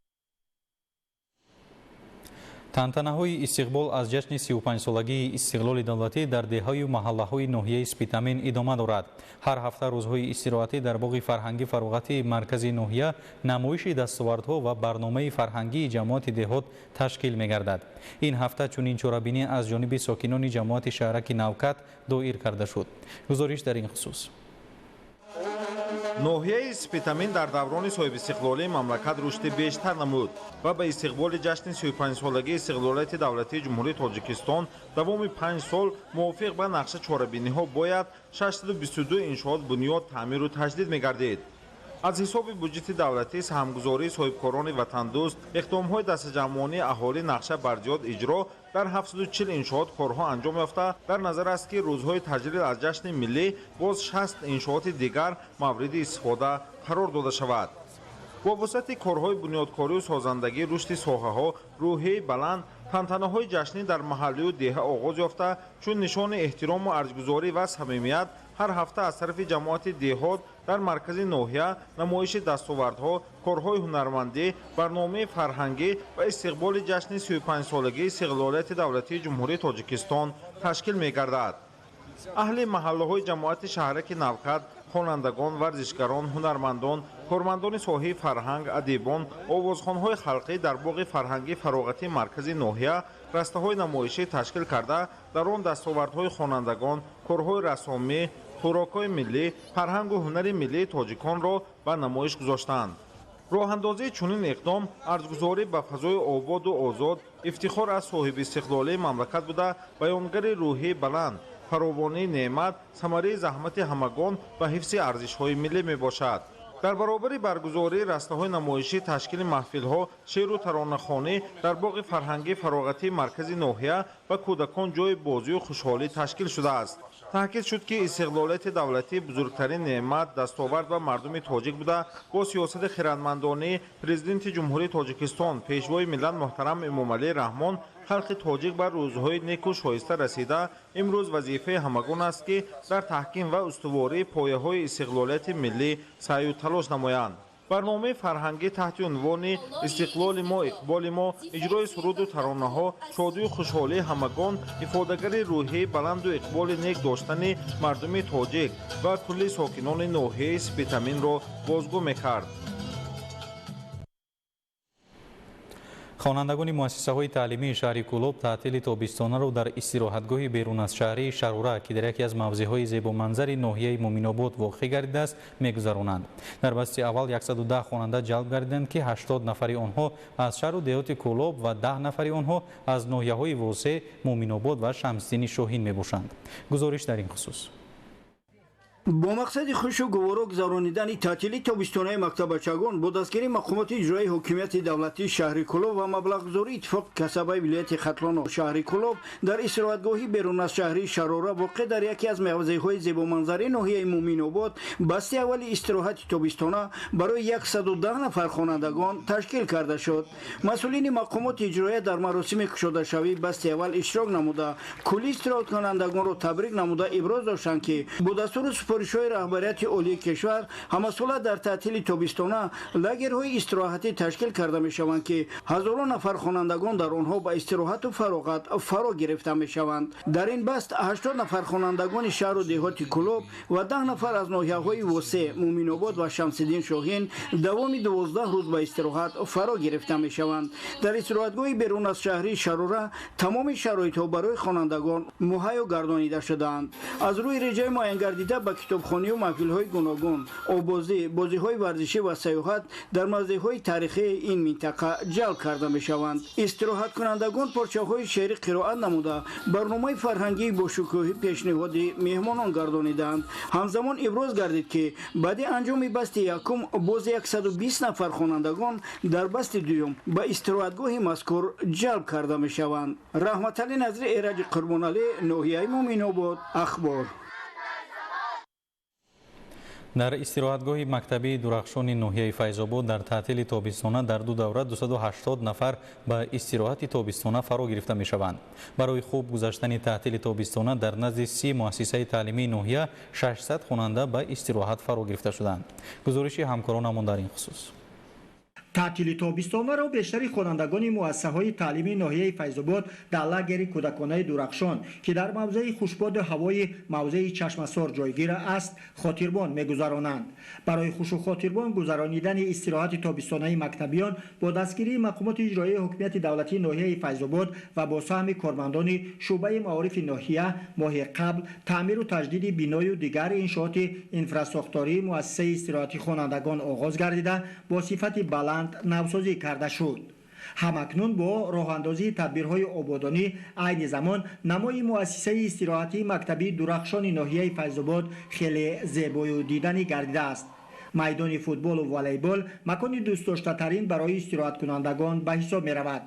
тантанаҳои истиқбол аз ҷашни 35-солагии истиқлоли давлатӣ дар деҳаю маҳаллаҳои ноҳияи спитамин идома дорад. ҳар ҳафта рӯзҳои истироҳатӣ дар боғи фарҳангӣ фароғати маркази ноҳия намоиши дастовардҳо ва барномаи фарҳангии ҷамоати деҳот ташкил мегардад. ин ҳафта чунин чорабинӣ аз ҷониби сокинони ҷамоати шаҳраки Навкат доир карда шуд. гузориш дар ин хусус. ноҳияи Спитамин дар даврони соҳибистиқлолии мамлакат рушди бештар намуд ва ба истиқболи ҷашни 35-солагии истиқлолияти давлатии ҷумҳурии Тоҷикистон давоми 5 сол мувофиқ ба нақша чорабиниҳо бояд 622 иншоот бунёд таъмиру таҷдид мегардид. аз ҳисоби буҷети давлатӣ саҳмгузории соҳибкорони ватандӯст иқдомҳои дастаҷамъонии аҳолӣ нақша барзиёд иҷро дар 740 иншоот корҳо анҷом ёфта дар назар аст ки рӯзҳои таҷлил аз ҷашни миллӣ боз 60 иншооти дигар мавриди истифода қарор дода шавад. бо вусъати корҳои бунёдкорию созандагӣ рушди соҳаҳо рӯҳияи баланд тантанаҳои ҷашнӣ дар маҳаллию деҳа оғоз ёфта чун нишони эҳтирому арзгузорӣ ва самимият ҳар ҳафта аз тарафи ҷамоати деҳот дар маркази ноҳия намоиши дастовардҳо, корҳои ҳунармандӣ, барномаи фарҳангӣ ва истиқболи ҷашни 35-солагии истиқлолияти давлатии ҷумҳурии Тоҷикистон ташкил мегардад. аҳли маҳаллаҳои ҷамоати шаҳраки Навкат, хонандагон, варзишгарон, ҳунармандон, кормандони соҳаи фарҳанг, адибон, овозхонҳои халқӣ дар боғи фарҳангии фароғатии маркази ноҳия растаҳои намоишӣ ташкил карда, дар он дастовардҳои хонандагон, корҳои рассомӣ, хӯрокҳои миллӣ, фарҳангу ҳунари миллии тоҷиконро ба намоиш гузоштанд. роҳандозии чунин иқдом арзгузорӣ ба фазои ободу озод, ифтихор аз соҳибистиқлолии мамлакат буда, баёнгари рӯҳии баланд, фаровонии неъмат, самараи заҳмати ҳамагон ва ҳифзи арзишҳои миллӣ мебошад. дар баробари баргузории растаҳои намоишӣ ташкили маҳфилҳо, шеъру таронахонӣ дар боғи фарҳангии фароғатии маркази ноҳия ва кӯдакон ҷои бозию хушҳолӣ ташкил шудааст. таъкид шуд ки истиқлолияти давлатӣ бузургтарин неъмат, дастовард ва мардуми тоҷик буда, бо сиёсати хирадмандонии президенти ҷумҳурии Тоҷикистон, пешвои миллат муҳтарам Эмомалии Раҳмон, халқи тоҷик ба рӯзҳои неку шоиста расида, имрӯз вазифаи ҳамагон аст ки дар таҳким ва устувории пояҳои истиқлолияти миллӣ саъю талош намоянд. барномаи фарҳангӣ таҳти унвони «Истиқлоли мо, иқболи мо», иҷрои суруду таронаҳо, шодию хушҳолии ҳамагон, ифодагари рӯҳияи баланду иқболи нек доштани мардуми тоҷик ва кулли сокинони ноҳияи Спитаминро бозгӯ мекард. хонандагони муассисаҳои таълимии шаҳри Кӯлоб таътили тобистонаро дар истироҳатгоҳи берун аз шаҳрии Шарура ки дар яке аз мавзеъҳои зебоманзари ноҳияи Муминобод воқеъ гардидааст мегузаронанд. дар басти аввал 110 хонанда ҷалб гардиданд ки 80 нафари онҳо аз шаҳру деҳоти Кӯлоб ва 10 нафари онҳо аз ноҳияҳои восеъ Муминобод ва Шамсиддини Шоҳин мебошанд. гузориш дар ин хусус. бо мақсади хушу гуворо гузаронидани таътили тобистонаи мактабачагон бо дастгирии мақомоти иҷроии ҳокимияти давлатии шаҳри Кӯлоб ва маблағгузории иттифоқи касабаи вилояти Хатлоно шаҳри Кӯлоб дар истироҳатгоҳи берун аз шаҳрии Шарора воқеъ дар яке аз мавзеъҳои зебоманзари ноҳияи Муминобод басти аввали истироҳати тобистона барои 110 нафар хонандагон ташкил карда шуд. масъулини мақомоти иҷроия дар маросими кушодашавӣ басти аввал иштирок намуда, кулли истироҳаткунандагонро табрик намуда иброз доштанд ки бо дастури супоришҳои раҳбарияти олии кишвар ҳамасола дар таътили тобистона лагерҳои истироҳатӣ ташкил карда мешаванд ки ҳазорон нафар хонандагон дар онҳо ба истироҳату фароғат фаро гирифта мешаванд. дар ин баст 80 нафар хонандагони шаҳру деҳоти Кӯлоб ва 10 нафар аз ноҳияҳои восеъ Муминобод ва Шамсиддин Шоҳин давоми 12 рӯз ба истироҳат фаро гирифта мешаванд. дар истироҳатгоҳи берун аз шаҳрии Шарора тамоми шароитҳо барои хонандагон муҳайё гардонида шудаанд. аз рӯи реҷаи муайянгардида ба китобхонию маҳфилҳои гуногун, овбозӣ, бозиҳои варзишӣ ва саёҳат дар мавзеъҳои таърихии ин минтақа ҷалб карда мешаванд. истироҳаткунандагон порчаҳои шеърӣ қироат намуда барномаи фарҳангии бошукӯҳӣ пешниҳоди меҳмонон гардонидаанд. ҳамзамон иброз гардид ки баъди анҷоми басти якум боз 120 нафар хонандагон дар басти дуюм ба истироҳатгоҳи мазкур ҷалб карда мешаванд. раҳматалӣ назри эраҷи Қурбоналӣ, ноҳияи Муминобод, ахбор. дар истироҳатгоҳи мактабии дурахшони ноҳияи Файзобод дар таътили тобистона дар ду давра 280 нафар ба истироҳати тобистона фаро гирифта мешаванд. барои хуб гузаштани таътили тобистона дар назди 30 муассисаи таълимии ноҳия 600 хонанда ба истироҳат фаро гирифта шуданд. гузориши ҳамкоронамон дар ин хусус. تعطیل تابستانه را بیشتری خوانندگان مؤسسه‌های تعلیمی ناحیه فیض‌آباد در لاگر کودکانه درخشان که در موضع خوشباد هوای موضع چشمسار جایگیر است خاطربان می‌گذرانند. برای خوش و خاطربان گذرانیدن استراحت تابستانه مکتبیان با دستگیری مقامات اجرایی حکومت دولتی ناحیه فیض‌آباد و با سهم کارمندان شعبه معارف ناحیه ماه قبل تعمیر و تجدید بینای و دیگر انشاءات انفراساختاری مؤسسه استراحتی خوانندگان آغاز گردیده با صفت بلند نوسازی کرده شد. همکنون با راه اندازی تدبیرهای آبادانی عین زمان نمای مؤسسه استراحتی مکتبی درخشان ناحیه فیض‌آباد خیلی زیبای و دیدنی گردیده است. میدان فوتبال و والیبال مکان دوست داشته ترین برای استراحت کنندگان به حساب می رود.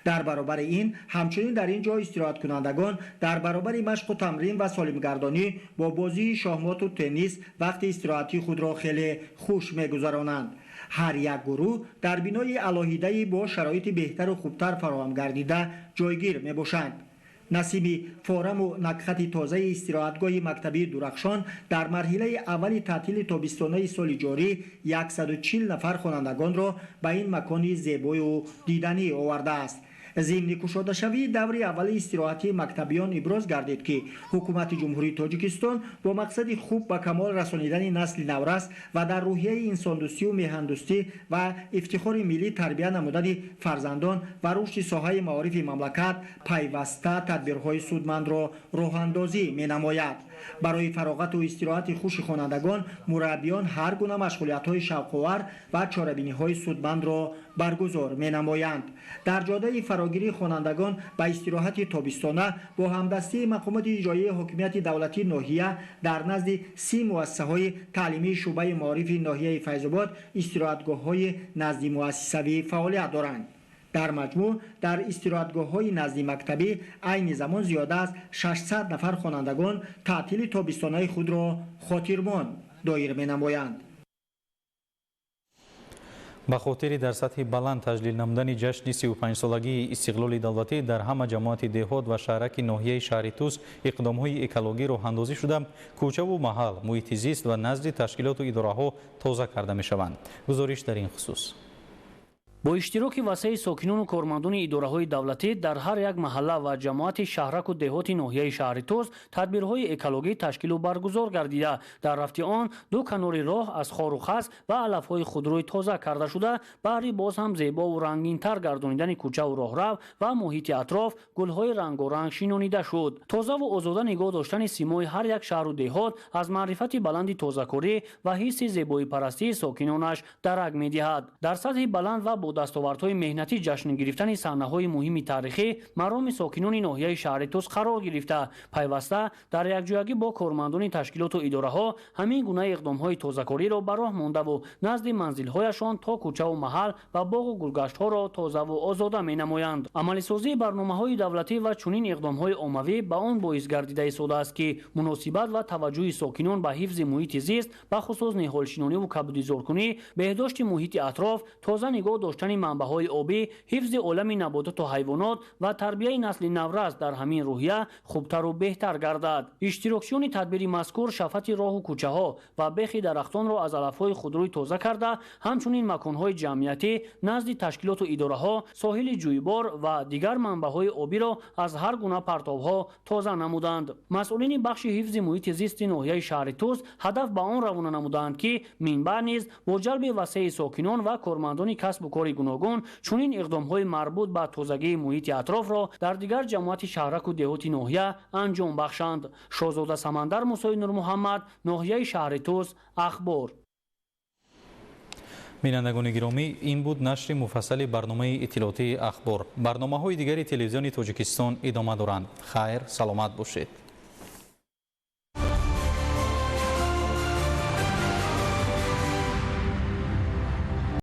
در برابر این همچنین در اینجا استراحت کنندگان در برابر مشق و تمرین و سالمگردانی با بازی شاهمات و تنیس وقت استراحتی خود را خیلی خوش می‌گذرانند. هر یک گروه در بینای علاهیده‌ای با شرایط بهتر و خوبتر فراهم گردیده جایگیر می‌باشند. نسیم فارم و نکخت تازه استراحتگاه مکتبی درخشان در مرحله اول تعطیل تابستانه سال جاری 140 نفر خوانندگان را به این مکان زیبای و دیدنی آورده است. ضمن کشاده شوی دور اول استراحتی مکتبیان ابراز گردید که حکومت جمهوری تاجیکستان با مقصد خوب به کمال رسانیدن نسل نورست و در روحیه انساندوستی و میهندوستی و افتخار ملی تربیت نمودن فرزندان و رشد ساحه معارف مملکت پیوسته تدبیرهای سودمند را راه اندازی می‌نماید. برای فراغت و استراحت خوش خوانندگان مربیان هر گونه مشغولیت‌های شوق‌آور و چاره‌بینی‌های سودمند را برگزار می‌نمایند. در جاده فراگیری خوانندگان به استراحت تابستانه با همدستی مقامات اجرایی حکومت دولتی ناحیه در نزد 30 مؤسسه‌های تعلیمی شعبه معارف ناحیه فیض‌آباد استراحتگاه‌های نزد مؤسسوی فعالیت دارند. در مجموع در استراحتگاه‌های نزد مکتبی عین زمان زیاده از 600 نفر خوانندگان تعطیل تابستانه خود را خاطربان دایر می‌نمایند. به خاطر در سطح بلند تجلیل نمودن جشن 35 سالگی استقلال دولتی در همه جماعت دهات و شهرک ناحیه شهر توس اقدام‌های اکولوژی راه اندازی شده کوچه و محل محیط زیست و نزد تشکیلات و اداره‌ها تازه کرده می‌شوند. گزارش در این خصوص. با اشتراک وسیع ساکنان و کارمندان اداره‌های دولتی در هر یک محله و جماعت شهرک و دهات ناحیه شهر توس تدبیرهای اکولوژی تشکیل و برگزار گردیده در رفت آن دو کنار راه از خار و خس و علف‌های خودروی تازه کرده شده برای باز هم زیبا و رنگین‌تر گردانیدن کوچه و راهرو و محیط اطراف گل‌های رنگارنگ شینانیده شد. تازه و آزاده نگاه داشتن سیمای هر یک شهر و دهات از معرفت بلند تازه‌کاری و حس زیبایی پرستی ساکنانش درک می‌دهد. در سطح بلند و با دستاوردهای مهنتی جشن گرفتن صحنه‌های مهم تاریخی مرام ساکنان ناحیه شهر توس قرار گرفته پیوسته در یکجایی با کارمندان تشکیلات و اداره‌ها همین گونه اقدام‌های تازه‌کاری را به راه مانده و نزد منزل‌هایشان تا کوچه و محل و باغ و گلگشت‌ها را تازه و آزاده می‌نمایند. عملی‌سازی برنامه‌های دولتی و چنین اقدام‌های عمومی به آن باعث گردیده ایستاده است که مناسبت و توجه ساکنان به حفظ محیط زیست به خصوص نهالشینانی و کبودی‌زارکنی، بهداشت محیط اطراف، تازه نگاه داشتن منبع‌های آبی، حفظ عالم نباتات و حیوانات و تربیت نسل نورست در همین روحیه خوبتر و بهتر گردد. اشتراکیان تدبیر مذکور شفت راه و کوچه‌ها و بیخ درختان را از علف‌های خودروی تازه کرده، همچنین مکان‌های جمعیتی نزد تشکیلات و اداره‌ها، ساحل جویبار و دیگر منبع‌های آبی را از هر گونه پرتاب‌ها تازه نمودند. مسئولین بخش حفظ محیط زیست ناحیه شهر توس هدف به آن روانه نمودند که منبع نیز با جلب وسیع ساکنان و کارمندان کسب و کار گوناگون چنین اقدام‌های مربوط به تازگی محیط اطراف را در دیگر جماعت شهرک و دهات ناحیه انجام بخشند. شاهزاده سمندر موسی نور محمد، ناحیه شهر توس، اخبار. بینندگان گرامی، این بود نشر مفصل برنامه اطلاعاتی اخبار. برنامه‌های دیگری تلویزیون تاجیکستان ادامه دارند. خیر، سلامت باشید.